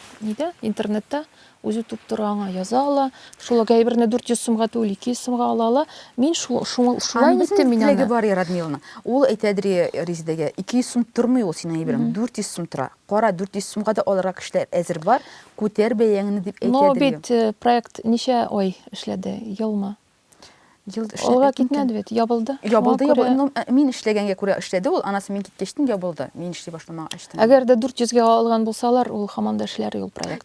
интернетта үзе туп-туры аңа яза ала. Шул әйберне 400 сумга түгел, 200 сумга ала. Мин шулай иттем мин аны. Бар Радмиланың. Ул әйтәдер Резидагә, 200 сум тормый ул синең әйберем, 400 сум тора. Кара, 400 сумга да алырга кешеләр әзер бар. Күтәр бәяңне дип әйтәдер. Но бит проект ничә ай эшләде, елмы? Алга китмәде бит, ябылды. Мин эшләгәнгә күрә эшләде ул, анасы мин киткәчтен ябылды. Мин эшли башламагач. Әгәр дә 400-гә алган булсалар, ул һаман да эшләр ул проект.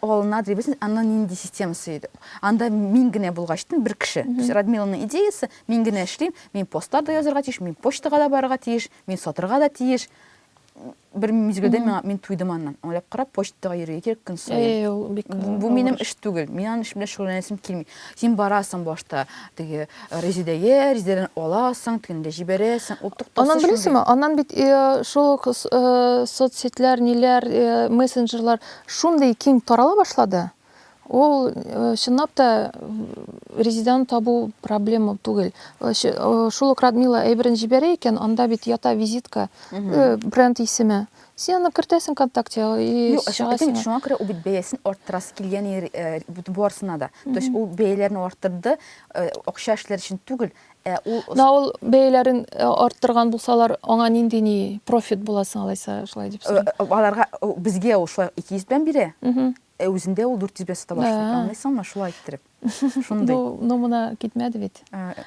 Алына дибез, аннан нинди системасы иде. Анда мин генә булгачтын бер кеше. Радмиланың идеясы, мин генә эшлим, мин постларда язарга тиеш, мин почтага да барырга тиеш, мин сатырга да тиеш. Бер мизгелдә мин туйдым аннан. Аңлап карап, почтага йөрергә кирәк көн сайын. Бу минем эш түгел. Мин аны эш белән шөгыльләнәсем килми. Син барасың башта, теге Резидадан аласың, тегендә җибәрәсең, ул туктасын. Аннан беләсеңме? Аннан бит шул соцсетләр, ниләр, мессенджерлар шундый киң тарала башлады. Ул чынлап та Резидан табу проблема түгел. Шул Радмила әйберен җибәрә икән, анда бит ята визитка, бренд исеме. Син аны кертәсең ВКонтакте и чыгасың. Шуңа күрә ул бит бәясен арттырасы килгән барсына да. То есть ул бәяләрне арттырды, акча эшләр өчен түгел. Ул бәяләрен арттырган булсалар, аңа нинди профит буласын алайса, шулай дип сөйләм. Аларга безгә ул шулай 200 белән бирә. Үзендә ул 400 сата башлый. Аңлыйсыңмы, шулай иттереп. Шундай. Ну мына китмәде бит.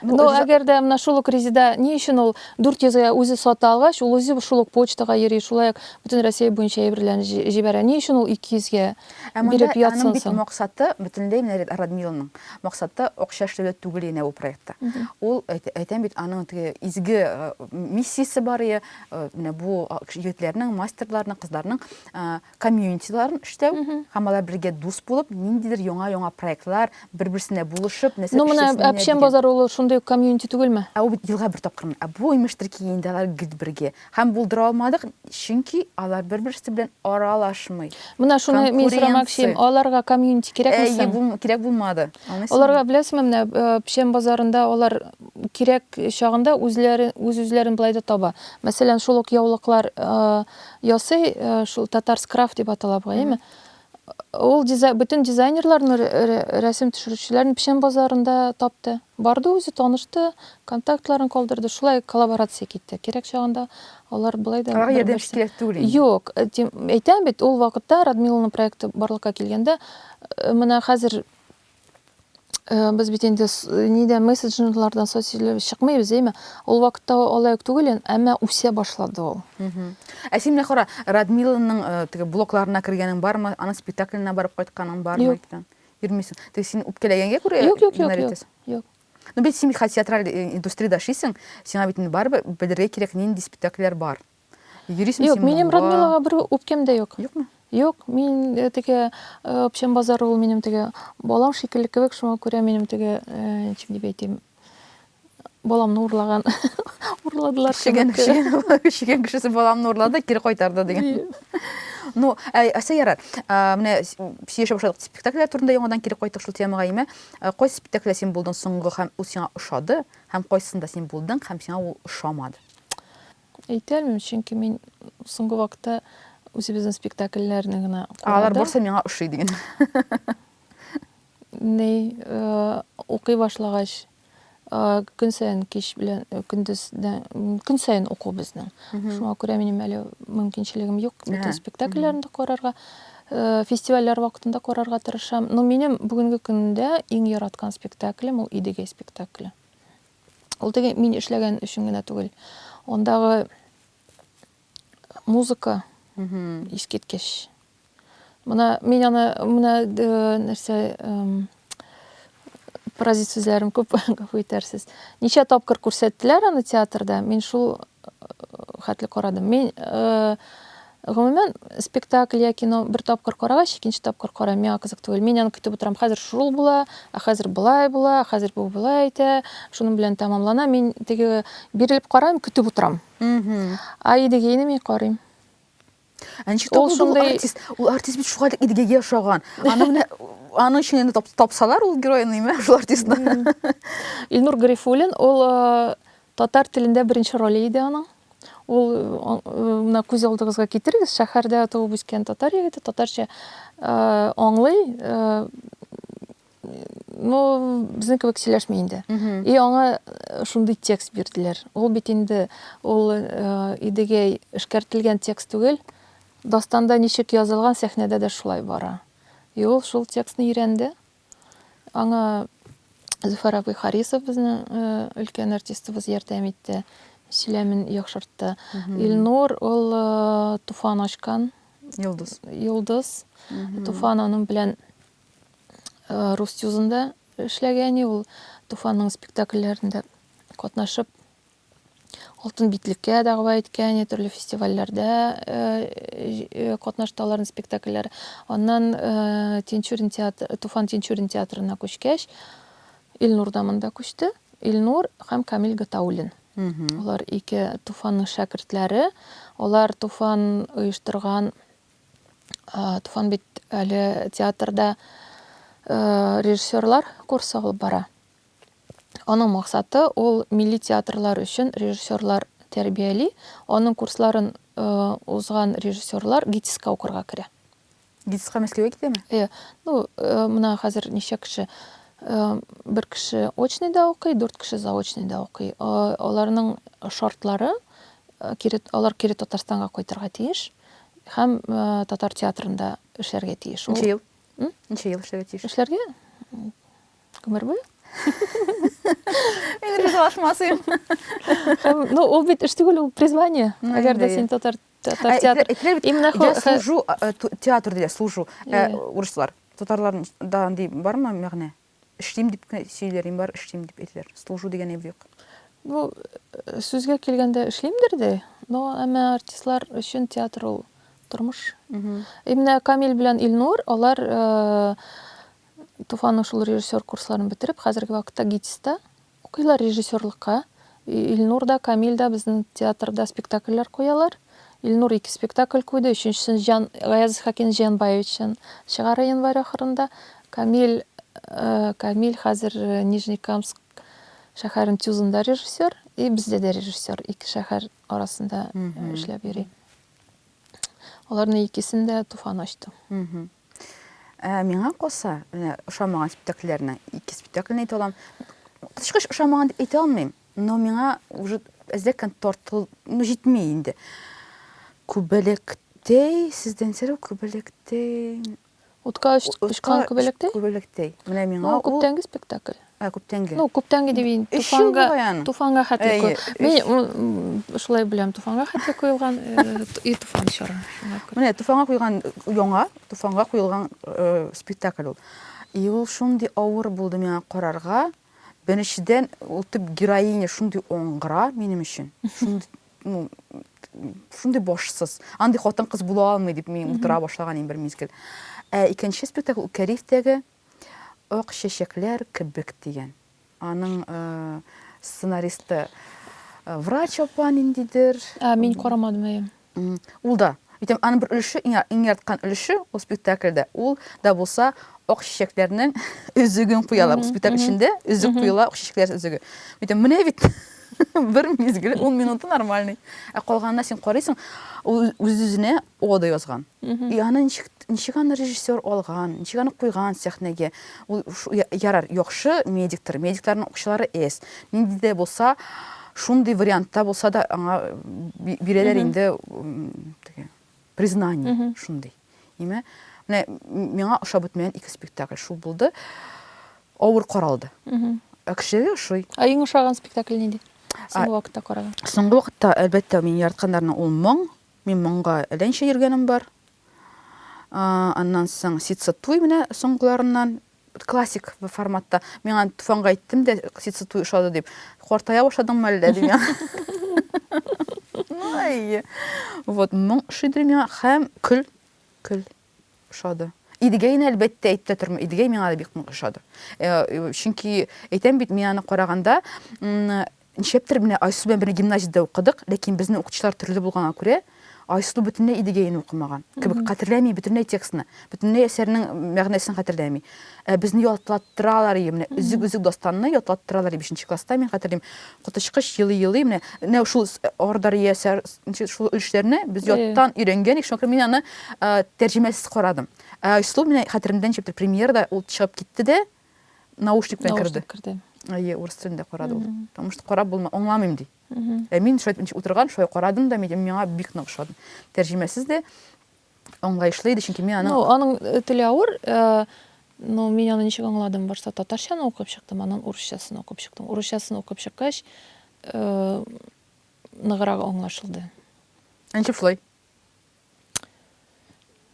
Ну әгәр дә менә шул ук резида ни өчен ул 400-га үзе сата алгач, ул үзе шул ук почтага йөри, шулай ук бөтен Россия буенча әйберләрне җибәрә. Ни өчен ул 200-га биреп ятсын бит соң? максаты бөтенләй менә Радмиланың максаты акча эшләүдә түгел ине бу проектта. Ул әйтәм бит аның теге изге миссиясе бар иде, менә бу егетләрнең, мастерларның, кызларның комьюнитиларын эшләү, һәм алар бергә дус булып, ниндидер яңа проектлар бер-берсенә булышып, нәрсә Ну менә Әпшән базары ул шундый ук комьюнити түгелме? Ул бит елга бер тапкыр. Бу имештер ки инде алар гел бергә. Һәм булдыра алмадык, чөнки алар бер-берсе белән аралашмый. Менә шуны мин сорамакчыйм, аларга комьюнити кирәкме? Кирәк булмады. Аларга беләсезме, менә Әпшән базарында алар кирәк чагында үзләрен булай да таба. Мәсәлән, шул ук яулыклар ясый, шул Татарс крафт дип атала бугаймы? Ул бөтен дизайнерларны, рәсем төшерүчеләрне Пешән базарында тапты. Барды үзе танышты, контактларын калдырды. Шулай коллаборация китте. Кирәк чагында алар булай да ярдәмче кирәк түгел. Юк, әйтәм бит, ул вакытта Радмиланың проекты барлыкка килгәндә, менә хәзер без бит инде нидә мессенджерлардан социаль чыкмыйбыз, әйме? Ул вакытта алай ук түгел, әмма үсә башлады ул. Син менә кара, Радмиланың теге блокларына кергәнең бармы? Аның спектакленә барып кайтканың бармы икән? Йөрмисең. Теге син үпкәләгәнгә күрә? Юк. Ну бит син театраль индустриядә эшлисең, сиңа бит барыбер белергә кирәк нинди спектакльләр бар. Йөрисең син. Юк, минем Радмилага бер үпкәм дә юк. Юкмы? Юк, мин теге Пешән базары ул минем теге балам шикелле кебек, шуңа күрә минем теге ничек дип әйтим, баламны урлаган. Урладылар. Шигән кешесе баламны урлады, кире кайтарды дигән. Ну, ярар. Менә сөйләшә башладык спектакльләр турында яңадан кире кайттык шул темага име. Кайсы спектакльдә син булдың соңгы һәм ул сиңа ошады, һәм кайсында син булдың һәм сиңа ул ошамады? Әйтәлмим, чөнки мин соңгы вакытта үзебезнең спектакльләрне генә алар булса миңа ошый дигән. Ни, укый башлагач, көн саен кич белән көн саен уку безнең. Шуңа күрә минем әле мөмкинчелегем юк бөтен спектакльләрне карарга, фестивальләр вакытында карарга тырышам. Но минем бүгенге көндә иң яраткан спектаклем ул Идегәй спектакле. Ул теге мин эшләгән өчен генә түгел. Ондагы музыка искиткеч. Менә мин аны нәрсә паразит сүзләрем күп гафу Ничә тапкыр күрсәттеләр аны театрда. Мин шул хәтле карадым. Мин гомумән спектакль яки кино бер тапкыр карагач, икенче тапкыр карам, миңа кызык түгел. Мин аны көтеп утырам. Хәзер шул була, хәзер булай була, хәзер бу булай әйтә. Шуның белән тәмамлана. Мин теге бирелеп карам, көтеп утырам. Идегәйне мин карыйм. Ул артист бит шуга Идегәйгә ошаган. Аның өчен тапсалар ул геройны име шул артистны. Илнур Гарифуллин, ул татар телендә беренче роли иде аның. Ул менә күз алдыгызга китерегез, шәһәрдә туып үскән татар егете, татарча аңлый, но безнең кебек сөйләшми инде. И аңа шундый текст бирделәр. Ул бит инде ул Идегәй эшкәртелгән текст түгел. Дастанда ничек язылган, сәхнәдә дә шулай бара. И ул шул текстны өйрәнде. Аңа Зөфәр абый Харисов безнең өлкән артистыбыз ярдәм итте. Сөйләмен яхшыртты. Илнур ул Туфан ачкан. Йолдыз. Туфан аның белән рус юзында эшләгән. Ул Туфанның спектакльләрендә катнашып, Алтын битлеккә дәгъва иткән, төрле фестивальләрдә катнашты аларның спектакльләре. Аннан Туфан Тинчурин театрына күчкәч, Илнур да монда күчте. Илнур һәм Камил Гатауллин. Алар ике Туфанның шәкертләре. Алар Туфан оештырган, Туфан бит әле театрда режиссерлар курсы алып бара. Аның максаты ул милли театрлар өчен режиссерлар тәрбияли. Аның курсларын узган режиссерлар ГИТИСка укырга керә. ГИТИСка Мәскәүгә китәме? Ну, менә хәзер ничә кеше, бер кеше очныйда укый, 4 кеше заочныйда укый. Аларның шартлары алар кире Татарстанга кайтырга тиеш һәм татар театрында эшләргә тиеш. Ничә ел? Ничә ел эшләргә тиеш? Эшләргә Гомер буе. Мен ризалашмасым. Ну, ул бит эш түгел, ул призвание. Әгәр дә син татар театр. Именно Я служу театр диле, служу. Урыслар. Татарларның да андый бармы мәгънә? Эшлим дип сөйләрем бар, эшлим дип әйтәләр. Служу дигән әйб юк. Ну, сүзгә килгәндә эшлимдер дә, но әмма артистлар өчен театр ул тормыш. Именно Камил белән Илнур, алар Туфанның шул режиссер курсларын бетереп, хәзерге вакытта ГИТИСта укыйлар режиссерлыкка. Илнур да, Камил да безнең театрда спектакльләр куялар. Илнур 2 спектакль куйды, өченчесен Гаяз Хакин Җанбаевичтан чыгара январь ахырында. Камил хәзер Нижнекамск шәһәрен Тюзында режиссер, и бездә дә режиссер, 2 шәһәр арасында эшләп йөри. Аларның икесен дә Туфан ачты. Миңа калса, ошамаган спектакльләрне, 2 спектакльне әйтә алам. Кышкыш ошамаган дип әйтә алмыйм, но миңа уже әзләкән тартыл, җитми инде. Күбәлектәй, сездән сәр күбәлектәй. Утка очкан күбәлектәй? Күбәлектәй. Менә миңа ул күптәнге спектакль. Күптәнге. Ну, күптәнге дип Туфанга хәтле. Мин шулай беләм, Туфанга хәтле куелган и Туфан чара. Менә Туфанга куелган яңа, Туфанга куелган спектакль ул. И ул шундый авыр булды миңа карарга. Беренчедән ул төп героиня шундый оңгыра минем өчен. Шундый башсыз. Андый хатын-кыз була алмый дип мин утыра башлаган бер мизгел. Икенче спектакль Кәрифтәге Ак чәчәкләр кебек дигән. Аның сценаристы врач апа ниндидер. Мин карамадым. Ул да. Итем аның бер өлеше, иң ярткан өлеше ул спектакльдә. Ул да булса ак чәчәкләрнең үзеген куялар. Спектакль эчендә үзек куела, ак чәчәкләр үзеге. Итем менә бит бер мизгел 10 минуты нормальный. Калганына син карыйсың, үз-үзенә ода язган. И аны ничек аны режиссер алган, ничек аны куйган сәхнәгә. Ул ярар, яхшы медиктор, медикларның укчылары эс. Нинди дә булса, шундый вариантта булса да аңа бирәләр инде признание шундый. Име? Менә миңа ошап бетмәгән 2 спектакль шул булды. Авыр каралды. Кешегә ошый. Иң ошаган спектакль нинди? Соңгы вакытта караган. Соңгы вакытта әлбәттә мин яртканнарның ул моң. Мин моңга әләнчә йөргәнем бар. Аннан соң Сицатуй менә соңгыларыннан классик форматта. Миңа Туфанга әйттем дә Сицатуй ошады дип. Картая башладыңмы әллә дип. Ай. Вот моң шидер миңа һәм көл ошады. Идегәй әлбәттә әйтә торма. Идегәй миңа да бик моң ошады. Чөнки әйтәм бит мин аны караганда ничәптер менә Айсу белән бер гимназиядә укыдык, ләкин безнең укытучылар төрле булганга күрә Айсу бөтенләй идегәйне укымаган. Кебек хәтерләми бөтенләй текстны, бөтенләй әсәрнең мәгънәсен хәтерләми. Безне ятлаттыралар менә үзек дастанны ятлаттыралар 5нче класста мин хәтерлим. Котычкыч елый менә шул ордар ясәр шул өлешләрне без яттан өйрәнгән, шуңа мин аны тәрҗемәсез карадым. Айсу менә хәтеремдән чиптер премьерда ул чыгып китте дә наушник белән керде. Урыс телендә карады ул. Потому что карап булма, аңламыйм ди. Мин шулай утырган, шулай карадым да, миңа бик нык ошады. Тәрҗемәсез дә аңлаешлы иде, чөнки мин аның теле авыр, но мин аны ничек аңладым? Башта татарчаны укып чыктым, аннан урысчасын укып чыктым. Урысчасын укып чыккач, ныграк аңлашылды. Ничек шулай?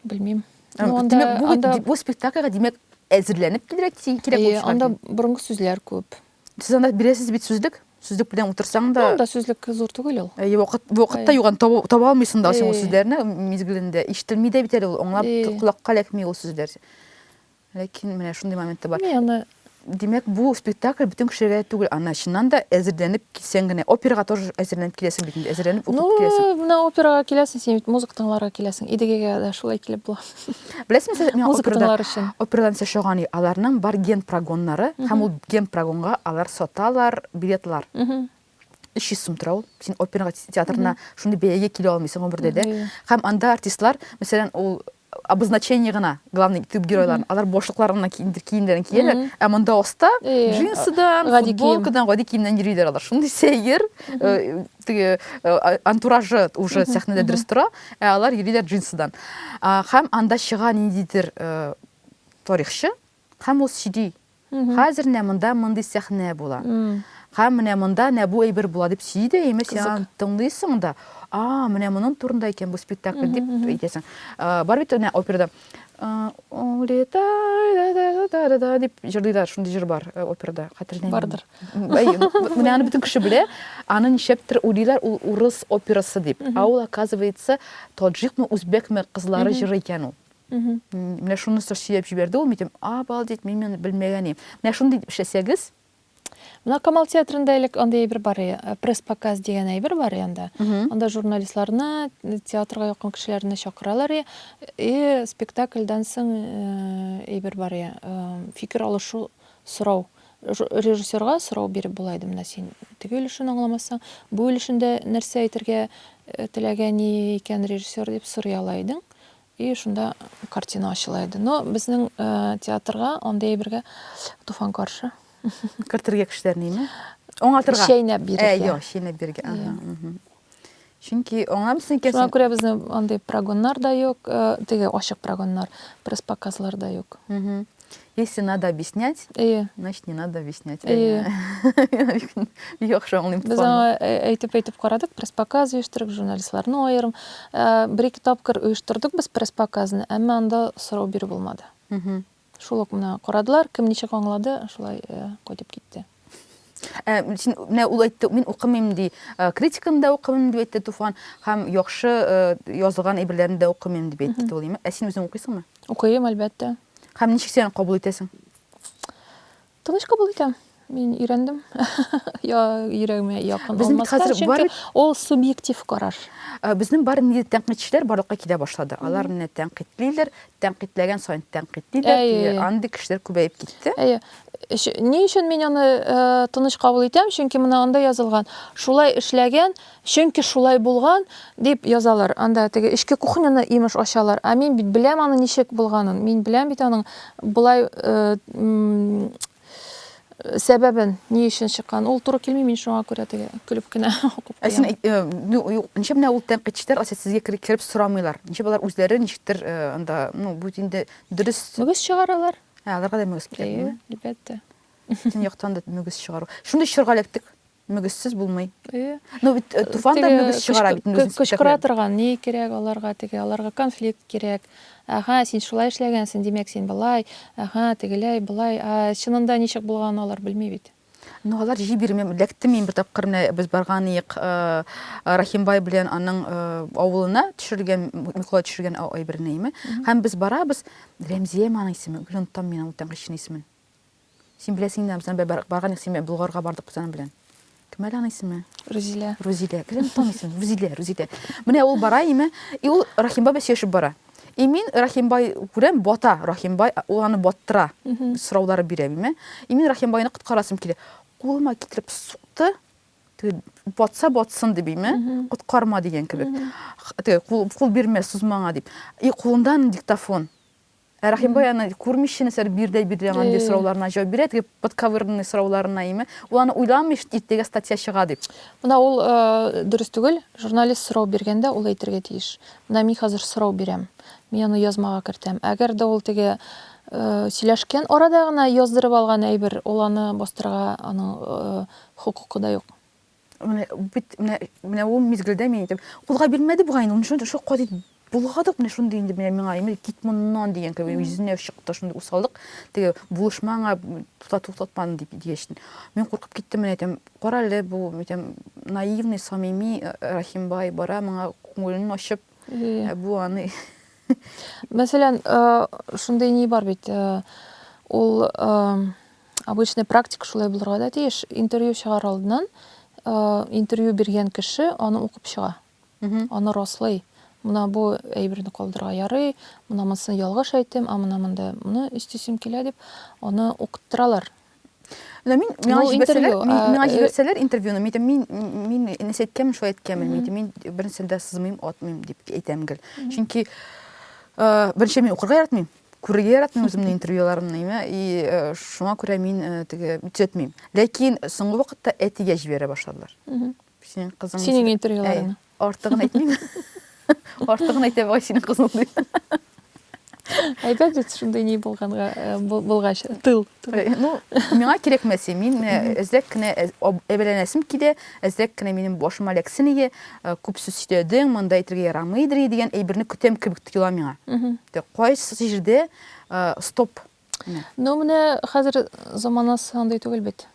Белмим. Анда бу спектакльгә димәк әзерләнеп кирәк булса. Анда борынгы сүзләр күп. Сез анда бирәсез бит сүзлек. Сүзлек белән утырсаң да. Анда сүзлек зур түгел ул. Вакытта юган таба алмыйсың да син ул сүзләрне мизгелендә. Ишетелми дә бит әле ул, аңлап кулакка ләкми ул сүзләр. Ләкин менә шундый моментта бар. Димәк, бу спектакль бөтен кешегә түгел, ана чыннан да әзерләнеп килсәң генә, операга тоже әзерләнеп киләсең бит инде, әзерләнеп укып киләсең. Менә операга киләсең, син бит музыка тыңларга киләсең. Идегәгә дә шулай килеп була. Беләсезме, мин музыка тыңлар өчен. Операдан сөйләгән аларның бар ген прогоннары, һәм ул ген прогонга алар саталар, билетлар. 300 сум тора ул. Син опера театрына шундый бәягә килә алмыйсың гомердә дә. Һәм анда артистлар, мәсәлән, ул обозначение гына, главный тип геройлар, алар бошлыкларына киемнәрен кияләр, ә монда оста джинсыдан, футболкадан, гади киемнән йөриләр алар. Шундый сәер, теге антуражы уже сәхнәдә дөрес тора, ә алар йөриләр джинсыдан. Һәм анда чыга ниндидер тарихчы, һәм ул CD Хәзер нә монда мондый сәхнә була. Һәм менә монда нә бу әйбер була дип сөйдә, имеш, син тыңлыйсың да. Менә моның турында икән бу спектакль дип әйтәсең. Бар бит менә операда дип җырлыйлар, шундый җыр бар операда. Хәтерләмим. Бардыр. Менә аны бөтен кеше белә. Аны ничәптер уйлыйлар, ул урыс операсы дип. Ул, оказывается, таҗикмы, үзбекме кызлары җыры икән ул. Менә шуны сөйләп җибәрде ул, митем, балдит, мин белмәгән идем. Менә шундый эшләсәгез, Мына Камал театрында элек андай әйбер бар, пресс-показ дигән әйбер бар янда. Анда журналистларны, театрга якын кешеләрне чакыралар, спектакльдән соң әйбер бар, фикер алышу, сорау. Режиссерга сорау биреп була иде, менә син теге өлешен аңламасаң, бу өлешендә нәрсә әйтергә теләгән икән режиссер дип сорый ала идең. Шунда картина ачыла иде. Но безнең театрга андай әйбергә туфан каршы. Кертергә кешеләрне, име? Аңлатырга. Шәйнәп бирергә. Юк, шәйнәп бирергә. Чөнки аңламыйсың икән. Шуңа күрә безнең андай прогоннар да юк, теге ачык прогоннар, пресс-показлар да юк. Если надо объяснять, значит, не надо объяснять. Яхшы аңлыйм. Без әйтеп карадык, пресс-показ оештырып, журналистларны аерым. Бер-ике тапкыр оештырдык без пресс-показны, әмма анда сорау биреп булмады. Шул ук менә карадылар, кем ничек аңлады, шулай кайтып китте. Менә ул әйтте, мин укымыйм ди, критиканы да укымыйм дип әйтте Туфан, һәм яхшы язылган әйберләрне дә укымыйм дип әйтте ул, име? Син үзең укыйсыңмы? Укыйм, әлбәттә. Һәм ничек син кабул итәсең? Тыныч кабул итәм. Мин өйрәндем. Йөрәгемә якын Безнең алмаска, хәзер бар чөнки ул субъектив караш. Безнең бар инде тәнкыйтьчеләр барлыкка килә башлады. Алар менә тәнкыйтьлиләр, тәнкыйтьләгән саен тәнкыйтьлиләр. Андый кешеләр күбәеп китте. Ни өчен мин аны тыныч кабул итәм? Чөнки менә анда язылган. Шулай эшләгән, чөнки шулай булган дип язалар. Анда теге эчке кухняны имеш ачалар. Мин бит беләм аны ничек булганын. Мин беләм бит аның булай сәбәбен, ни өчен чыккан. Ул туры килми, мин шуңа күрә теге көлеп кенә укып куям. Ничә менә ул тәнкыйтьчеләр сезгә кире сорамыйлар. Ничә балар үзләре ничектер анда, бу инде дөрес Мөгез чыгаралар. Аларга да мөгез кирәкме? Әлбәттә. Син яктан да мөгез чыгару. Шундый чырга электек. Мөгезсез булмый. Бит Туфан да мөгез чыгара бит мөгез. Кычкыра торган ни кирәк аларга, теге аларга конфликт кирәк. Син шулай эшләгәнсең, димәк син былай, тегеләй, былай. Чынында ничек булганын алар белми бит. Алар җибирмәм, ләктем мин бер тапкыр менә без барган идек Рахимбай белән аның авылына төшергән, Миколай төшергән әйберне име. Һәм без барабыз, Рәмзия аның исеме, гүнтам мин ул тәнкыйтьчене исемен. Син беләсең дә, без барган исеме Булгарга бардык без аның белән. Кем аның исеме? Рузилә. Гүнтам исеме, Рузилә. Менә ул бара име, ул Рахимбай белән сөйләшеп бара. Мин Рахимбай күрәм, бата Рахимбай, ул аны баттыра, сораулары бирә име. Мин Рахимбайны коткарасым килә. Кулыма китереп сукты, батса-батсын дип име, коткарма дигән кебек. Кул бирмә, сузмаңа дип. Кулындан диктофон. Рахимбай аны күрмичне сәр бирдә аңа сорауларына җавап бирә, дип подковырный сорауларына име. Ул аны уйламый, иттегә статья чыга дип. Менә ул дөрес түгел, журналист сорау биргәндә ул әйтергә тиеш. Менә мин хәзер сорау бирәм. Мин аны язмага кертәм. Әгәр дә ул теге сөйләшкән арада гына яздырып алган әйбер, ул аны бастырга аның хукукы да юк. Менә ул мизгелдә мин әйтәм, кулга бирмәде бугай, ул шундый кадит булгадык, менә шундый инде миңа кит моннан дигән кебек йөзенә чыкты, шундый усалдык, теге булышмаңа туктатман дип дигән. Мин куркып киттем, менә әйтәм, кара әле бу, әйтәм, наивный, самими Рахимбай бара, моңа күңелен ачып, бу аны Мәсәлән, шундый ни бар бит, ул обычный практика шулай булырга да тиеш. Интервью чыгар алдыннан интервью биргән кеше аны укып чыга. Аны раслый. Менә бу әйберне калдырга ярый, менә монысын ялгыш әйттем, менә монда моны истисем килә дип, аны укыттыралар. Миңа җибәрсәләр интервьюны, мин нәрсә әйткәнмен, шулай әйткәнмен, мин бернисендә сызмыйм, атмыйм дип әйтәм гел. Чөнки беренче мин укырга яратмыйм, күрергә яратмыйм үземнең интервьюларымны, и шуңа күрә мин теге төзәтмим. Ләкин соңгы вакытта әтигә җибәрә башладылар. Синең кызың. Синең интервьюларыңны. Артыгын әйтмим. Артыгын әйтә бай синең кызың. Әйбәт бит шундай не булгач, тыл. Ну, миңа кирәкмәсе. Мин эзләп кенә әбәләнәсем килә, эзләп кенә минем башыма лексинеге, күп сүз сөйләдең, монда әйтергә ярамыйдыр дигән әйберне көтәм кебек тоела миңа. Кайсы җирдә стоп. Ну, менә хәзер заманасы андай түгел бит.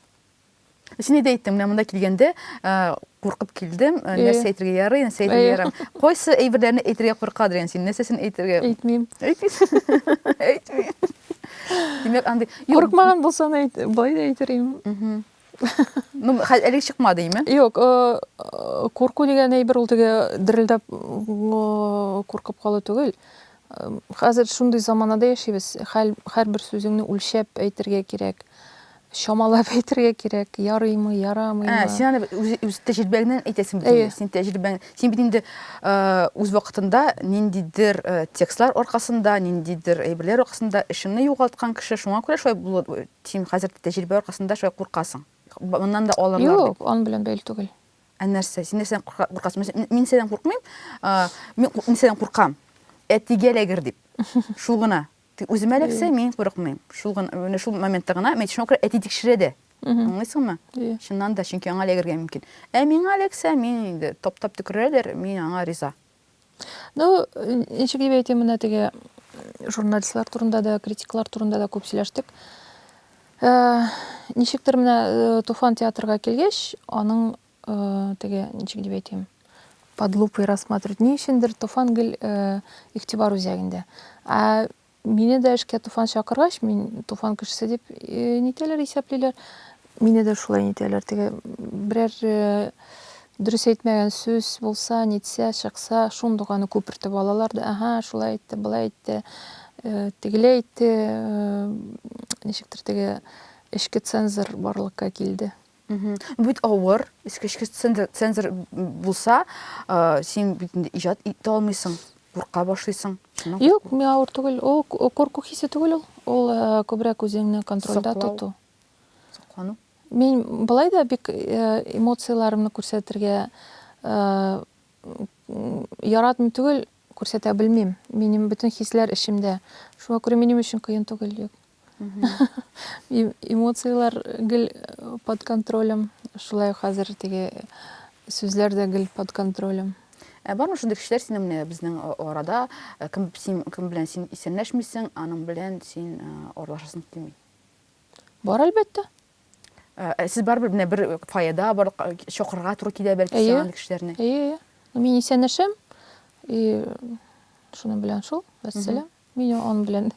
Син дә әйттем, менә монда килгәндә куркып килдем, нәрсә әйтергә ярый, нәрсә әйтергә ярам. Кайсы әйберләрне әйтергә курка дигән син, нәрсәсен әйтергә? Әйтмим. Әйтмим. Димәк, андай Курыкмаган булсаң әйт, бай да әйтерим. Ну, әле чыкмады, име? Юк, курку дигән әйбер ул теге дерелдәп куркып калу түгел. Хәзер шундый заманада яшибез. Һәрбер сүзеңне үлчәп әйтергә кирәк. Шамалап әйтергә кирәк. Ярыймы, ярамыймы? Син үз тәҗрибәңнән әйтәсең бит. Син тәҗрибәң, син бит инде үз вакытында ниндидер текстлар аркасында, ниндидер әйберләр аркасында эшеңне югалткан кеше, шуңа күрә шулай булды. Син хәзер тәҗрибә аркасында шулай куркасың. Моннан да алырлар. Юк, ан белән бәйле түгел. Нәрсә? Син нәрсәдән куркасың? Мин синнән куркмыйм. Мин синнән куркам. Әтигә ләгер дип. Шул гына. Үземә ләксә, мин курыкмыйм. Шул гына, шул моментта гына мен шуңа күрә әти тикшерә дә. Аңлыйсыңмы? Шуннан да чөнки аңа ләгергә мөмкин. Миңа ләксә, мин инде топ-топ төкерәләр, мин аңа риза. Ну, ничек дип әйтим, менә теге журналистлар турында да, критиклар турында да күп сөйләштек. Ничектер менә Туфан театрга килгәч, аның теге ничек дип әйтим, под лупой рассматривать. Ни өчендер Туфан гел игътибар үзәгендә. Мине дә эшкә Туфан чакыргач, мин Туфан кешесе дип нитәләр исәплиләр. Мине дә шулай нитәләр. Теге берәр дөрес әйтмәгән сүз булса, нитсә, чыкса, шундуганы күпертеп алалар да. Аха, шулай әйтте, булай әйтте, тегеләй әйтте. Ничектер теге эшке цензор барлыкка килде. Бит авыр, эшке цензор булса, син бит иҗат итә алмыйсың. Курка башлыйсың. Юк, мин авыр түгел. Ул курку хисе түгел ул. Ул күбрәк үзеңне контрольдә тоту. Саклану. Мин былай да бик эмоцияларымны күрсәтергә яратмый түгел, күрсәтә белмим. Минем бөтен хисләр эшемдә. Шуңа күрә минем өчен кыен түгел. Эмоциялар гел под контролем. Шулай хәзер теге сүзләр дә гел под контролем. Бармы шундый кешеләр синең менә безнең арада, кем белән син исәнләшмисең, аның белән син аралашасың килми. Бар әлбәттә. Сез барбер менә бер файда, бар чакырга туры килә бәлки сиңа кешеләрне. Мин исәнләшәм. Шуның белән шул, вәссәлам. Мин аның белән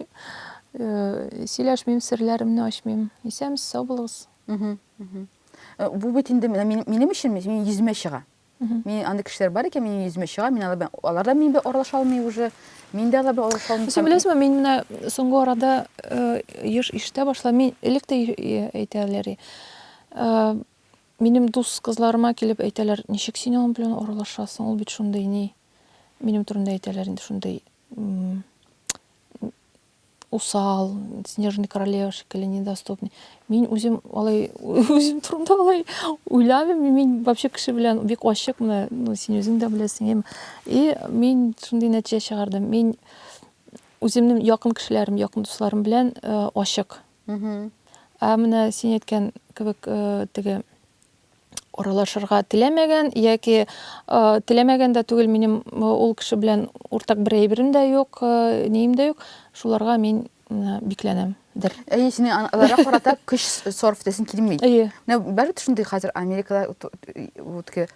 сөйләшмим, серләремне ачмыйм. Исәмсез, сау булыгыз. Бу бит инде минем өчен мин йөзмә чыга. Мин анда кешеләр бар икән, мин йөзмә чыга, мин алар да мин белән аралаша алмый уже. Мин дә алар белән аралаша алмыйм. Син беләсезме, мин менә соңгы арада еш ишетә башладым. Мин элек тә әйтәләр. Минем дус кызларыма килеп әйтәләр, ничек син аның белән аралашасың? Ул бит шундый ни. Минем турында әйтәләр инде шундый усал, снежный королева шикелле недоступный. Мин үзем алай, үзем турында алай уйламыйм. Мин вообще кеше белән бик ачык, менә, син үзең дә беләсең. Мин шундый нәтиҗә чыгардым. Мин үземнең якын кешеләрем, якын дусларым белән ачык. Менә син әйткән кебек теге аралашырга теләмәгән яки теләмәгән дә түгел, минем ул кеше белән уртак бер әйберем дә юк, нем дә юк. Шуларга мин бикләнәм. Син аларга карата көч сорф дисең килми. Менә бәлки шундый хәзер Америкада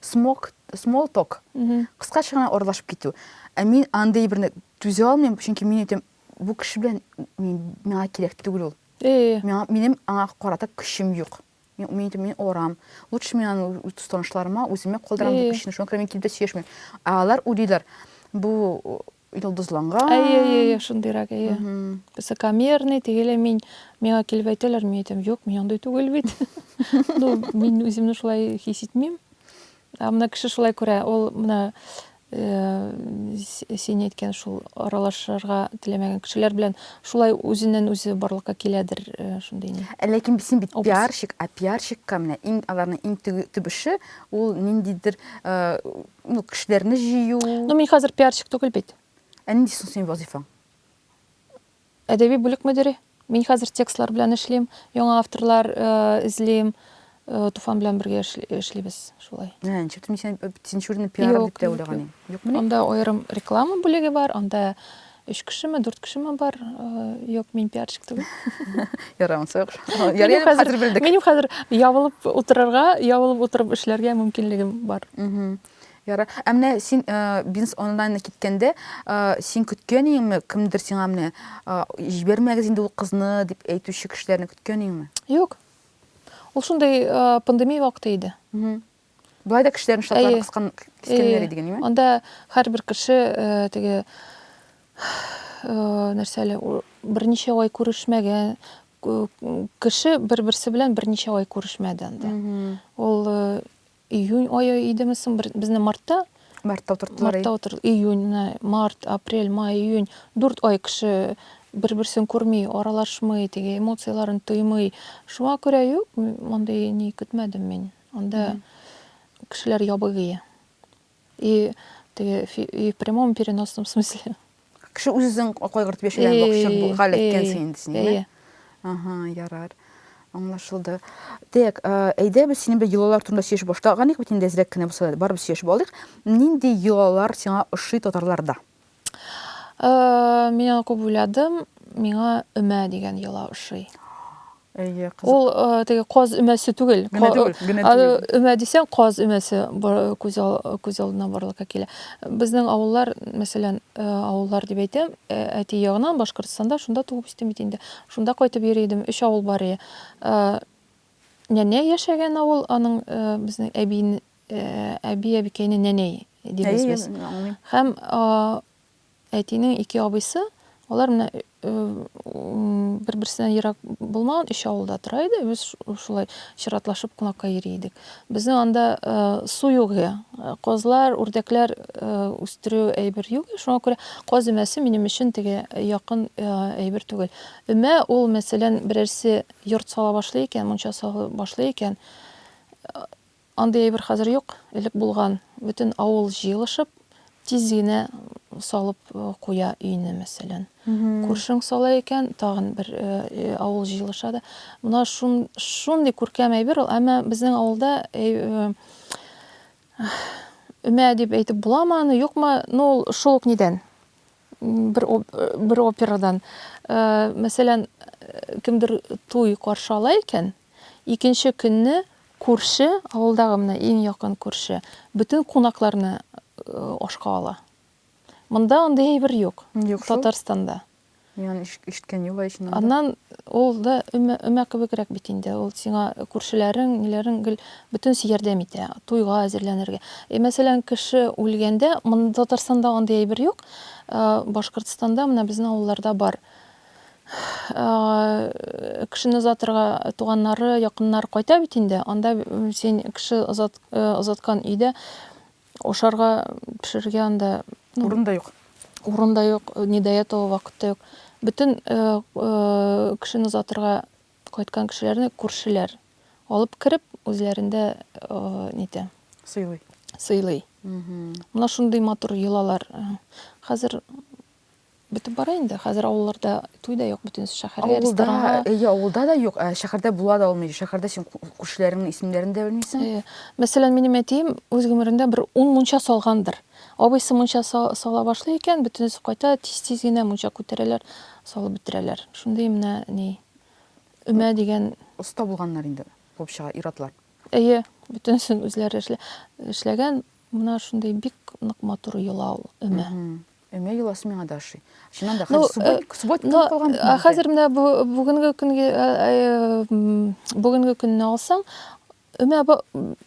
small talk. Кыскача гына аралашып китү. Мин андай берне түзә алмыйм, чөнки мин әйтәм, бу кеше белән миңа кирәк түгел ул. Минем аңа карата көчем юк. Мин орам. Лучше мен тустанышларыма үземә калдырам бу кешене, шуңа күрә мин килеп сөйләшмим. Алар уйлыйлар, бу йолдызланган. Шундыйрак, высокомерный, тегеле миңа килеп әйтәләр, мин әйтәм, юк, мин андай түгел бит. Мин үземне шулай хис итмим. Менә кеше шулай күрә, ул менә син әйткән шул аралашырга теләмәгән кешеләр белән шулай үзеннән үзе барлыкка киләдер, шундый ни. Ләкин син бит пиарщик, пиарщикка менә аларның иң төбеше ул ниндидер кешеләрне җыю. Мин хәзер пиарщик түгел бит. Нинди син вазифаң? әдәби бүлек мөдире. Мин хәзер текстлар белән эшлим, яңа авторлар эзлим. Туфан белән бергә эшлибез шулай. Ничек син шурны пиар дип тә уйлаган идең? Юкмы? Анда аерым реклама бүлеге бар, анда 3 кешеме, 4 кешеме бар. Юк, мин пиарщик түгел. Ярамсы. Ярый, хәзер белдек. Минем хәзер ябылып утырып эшләргә мөмкинлегем бар. Яра. Әмнә син бизнес онлайнна киткәндә, син көткән идеңме? Кемдер сиңа менә җибәрмәгез инде ул кызны дип әйтүче кешеләрне көткән идеңме? Юк. Ул шундай пандемия вакыты иде. Булай да кешеләрне шартлар кысканнар иде дигән, Анда һәрбер кеше теге нәрсәле берничә ай күрешмәгән кеше бер-берсе белән берничә ай күрешмәде анда. Ул июнь ае идеме соң безне мартта утырттылар. Июнь, март, апрель, май, июнь 4 ай кеше бер-берсен күрми, аралашмый, теге эмоцияларын тоймый. Шуңа күрә юк, мондай ни көтмәдем мин. Анда кешеләр ябыгые. И в прямом переносном смысле. Кеше үзен кайгыртып яшәгән вакыт галәткән син инде. Ярар. Аңлашылды. Тек, әйдә без синең бер йолалар турында сөйләшеп башлаганык, бит инде әзрәк кенә булса да барыбыз сөйләшеп алдык. Нинди йолалар сиңа ошый татарларда? Мин күп уйладым, миңа өмә дигән йола ошый. Әйе, кызык. Ул теге каз өмәсе түгел. Өмә дисәң, каз өмәсе күз алдына барлыкка килә. Безнең авыллар, мәсәлән, авыллар дип әйтәм, әти ягыннан Башкортстанда шунда туып үстем бит инде. Шунда кайтып йөридем, 3 авыл бар иде. Нәнә яшәгән авыл, аның безнең әби-әбикәйне нәнә дибез без. Һәм әтинең 2 абыйсы, алар менә бер-берсеннән ерак булмаган 3 авылда тора иде. Без шулай чиратлашып кунакка йөри идек. Безнең анда су юк. Казлар, үрдәкләр үстерү әйбер юк. Шуңа күрә каз өмәсе минем өчен теге якын әйбер түгел. Өмә ул, мәсәлән, берәрсе йорт сала башлый икән, мунча сала башлый икән. Андай әйбер хәзер юк. Элек булган. Бөтен авыл җыелышып, тиз генә салып куя өйне, мәсәлән. Күршең сала икән, тагын бер авыл җыелыша да. Мона шундый күркәм әйбер ул, әмма безнең авылда өмә дип әйтеп буламы, юкмы? Ну, шул ук нидән? Бер операдан. Мәсәлән, кемдер туй каршы ала икән, икенче көнне күрше, авылдагы менә иң якын күрше, бөтен кунакларны ашка ала. Монда андай әйбер юк. Татарстанда. Яны ишеткән юк ишеннән. Аннан ул да өмә кебегрәк бит инде. Ул сиңа күршеләрең, ниләрең бөтен ярдәм итә, туйга әзерләнергә. Мәсәлән, кеше үлгәндә, монда Татарстанда андай әйбер юк. Башкортстанда менә безнең авылларда бар. Кешене озатырга туганнары, якыннары кайта бит инде. Анда син кеше озаткан өйдә ашарга, пешерергә анда урында юк. Урында юк, нидаят того вакытта юк. Бөтен кешене озатырга кайткан кешеләрне күршеләр алып кирип, үзләрендә нитә? Сыйлый. Мона шундый матур йолалар. Хәзер бөтен бара инде. Хәзер авылларда туй да юк, бөтен шәһәргә, ресторанга. Авылда да юк, шәһәрдә була да алмый. Шәһәрдә син күршеләреңнең исемләрен дә белмисең. Мәсәлән, минем әтием үз гомерендә бер 10 мунча салгандыр. Абыйсы мунча сала башлый икән, бөтенесе кайта тиз-тиз генә мунча күтәрәләр, салып бетерәләр. Шундый менә өмә дигән оста булганнар инде, күп чыга иратлар. Бөтенесен үзләре эшләгән, мона шундый бик нык матур йола ул өмә. Өмә йоласы миңа да ошый. Шуннан да субботка калган. Хәзер менә бүгенге көнне алсаң, өмә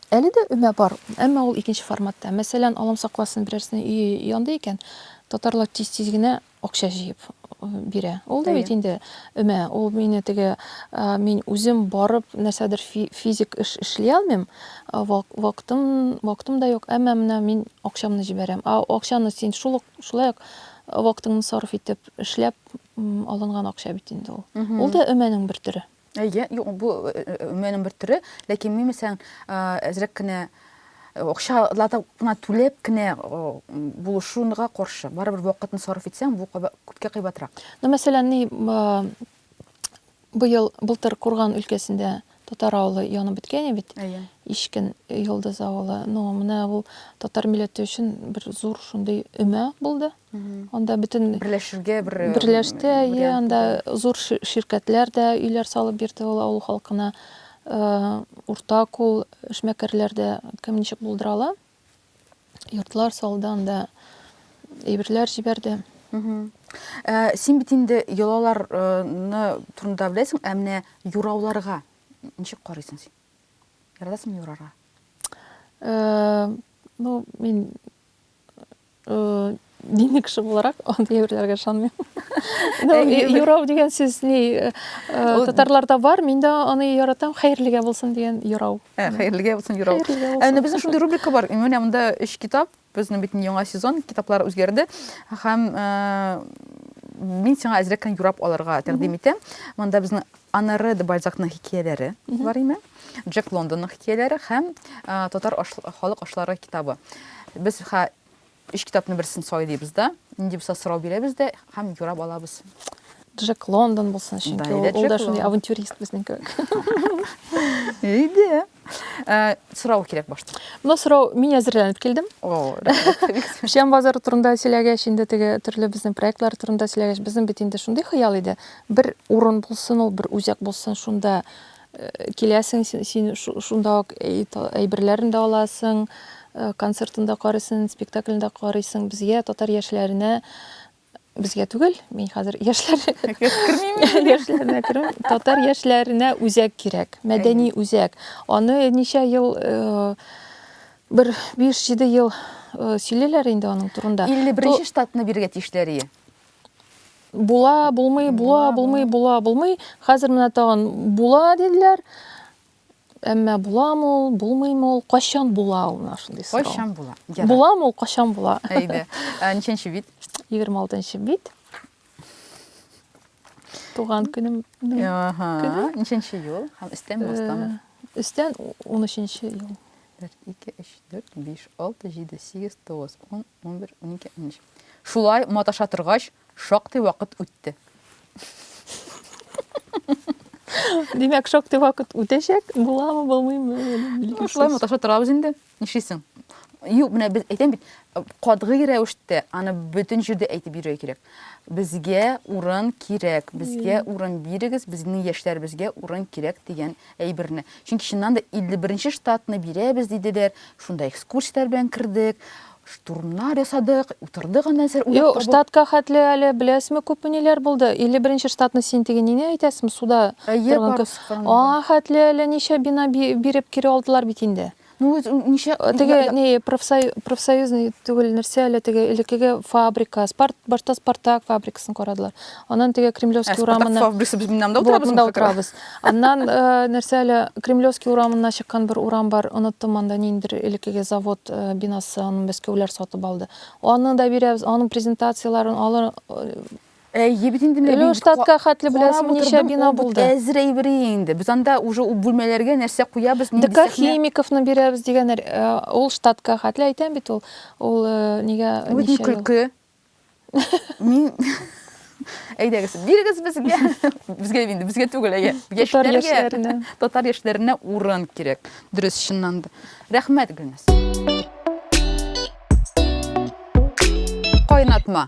әле дә өмә бар, әмма ул икенче форматта. Мәсәлән, аламса классын берәрсенең өе янды икән, татарлар тиз-тиз генә акча җыеп бирә. Ул да бит инде өмә. Ул мине теге мин үзем барып нәрсәдер физик эшли алмыйм. Вакытым да юк, әмма менә мин акчамны җибәрәм. Акчаны син шулай вакытыңны сарыф итеп эшләп алынган акча бит инде ул. Ул да өмәнең бер төре. Юк, бу өмәнең бер төре, ләкин мин мәсәлән әзрәк кенә акчалата гына түләп кенә булышуга каршы. Барыбер вакытны сарыф итсәң, бу күпкә кыйбатрак. Мәсәлән, былтыр Курган өлкәсендә татар авылы янып беткән бит. Ишкен Йолдыз авылы. Менә ул татар милләте өчен бер зур шундый өмә булды. Анда бөтен берләште, анда зур ширкәтләр дә өйләр салып бирде ул авыл халкына. Уртакул эшмәкәрләрдә кем ничек булдырала? Йортлар салды, анда әйберләр җибәрде. Син бит инде йолаларны турында беләсең, әмма юрауларга ничек карыйсың син? Яратасың юрарга? Мин дини кеше буларак андый әйберләргә ышанмыйм. Юрау дигән сүз татарларда бар, мин дә аны яратам, хәерлегә булсын дигән юрау. Хәерлегә булсын юрау. Безнең шундый рубрика бар. Менә монда 3 китап, безнең бит яңа сезон, китаплар үзгәрде. Һәм мин сиңа әзрәккән юрап алырга тәкъдим итәм. Монда безнең Анары де Бальзакның хикәяләре бар име? Джек Лондонның хикәяләре һәм татар халык ашлары китабы. Без 3 китапны берсен сайлыйбыз да, инде без сорау бирәбез дә һәм юрап алабыз. Джек Лондон булсын, чөнки ул да шундый авантюрист безнең кебек. Иде. Сорау кирәк башта. Бу сорау мин әзерләнеп килдем. Печән базары турында сөйләгәч, инде теге төрле безнең проектлар турында сөйләгәч, безнең бит инде шундый хыял иде. Бер урын булсын, ул бер үзәк булсын, шунда киләсең, син шунда ук әйберләрен дә аласың, концертында карыйсың, спектакльдә карыйсың. Безгә татар яшьләренә, безгә түгел, мин хәзер яшьләренә керим. Татар яшьләренә үзәк кирәк, мәдәни үзәк. Аны ничә ел, бер 5-7 ел сөйлиләр инде аның турында. 51 штатны бирергә тиешләр. Була, булмый. Хәзер менә тагын була диделәр. Әмма буламы ул, булмыймы ул, качан була ул, шундый сорау. Качан була? Буламы ул, качан була? Әйдә. Ничәнче бит? 26-нчы бит. Туган көнем. Ничәнче ел? Һәм истән бастамы? Истән 13-нче ел. 1, 2, 3, 4, 5, 6, 7, 8, 9, 10, 11, 12, 13. Шулай маташа торгач, шактый вакыт үтте. Димәк, шактый вакыт үтәчәк, буламы, булмыймы? Шулай маташа торабыз инде. Нишисең? Юк, менә без әйтәм бит, катгый рәвештә аны бөтен җирдә әйтеп бирә кирәк. Безгә урын кирәк, безгә урын бирегез, безнең яшьләребезгә урын кирәк дигән әйберне. Чөнки чыннан да 51 штатны бирәбез диделәр. Шунда экскурсиялар белән кирдек. Штурмнар ясадык, утырдык аннан сәр уйлап табып. Штатка хәтле әле беләсезме күп ниләр булды. 51 штатны син теге нине әйтәсең суда? Хәтле әле ничә бина биреп кире алдылар бит инде. Ничә теге профсоюзный түгел нәрсә әле теге элеккеге фабрика, башта Спартак фабрикасын карадылар. Аннан теге Кремлевский урамына фабрикасы без миннәмдә утырабыз. Аннан нәрсә әле Кремлевский урамына чыккан бер урам бар, оныттым, анда ниндер элеккеге завод бинасы, аны Мәскәүләр сатып алды. Аны да бирәбез, аның презентацияларын алыр. Штатка хәтле беләсезме ничә бина булды? Әзер әйбери инде. Без анда уже бүлмәләргә нәрсә куябыз, нинди сәхнә. Химиковны бирәбез дигәннәр. Ул штатка хәтле әйтәм бит ул. Ул нигә ничә ел? Мин әйдәгез, бирегез безгә. Безгә түгел, яшьләргә. Татар яшьләренә урын кирәк. Дөрес, чыннан да. Рәхмәт, Гөлназ. Кайнатма.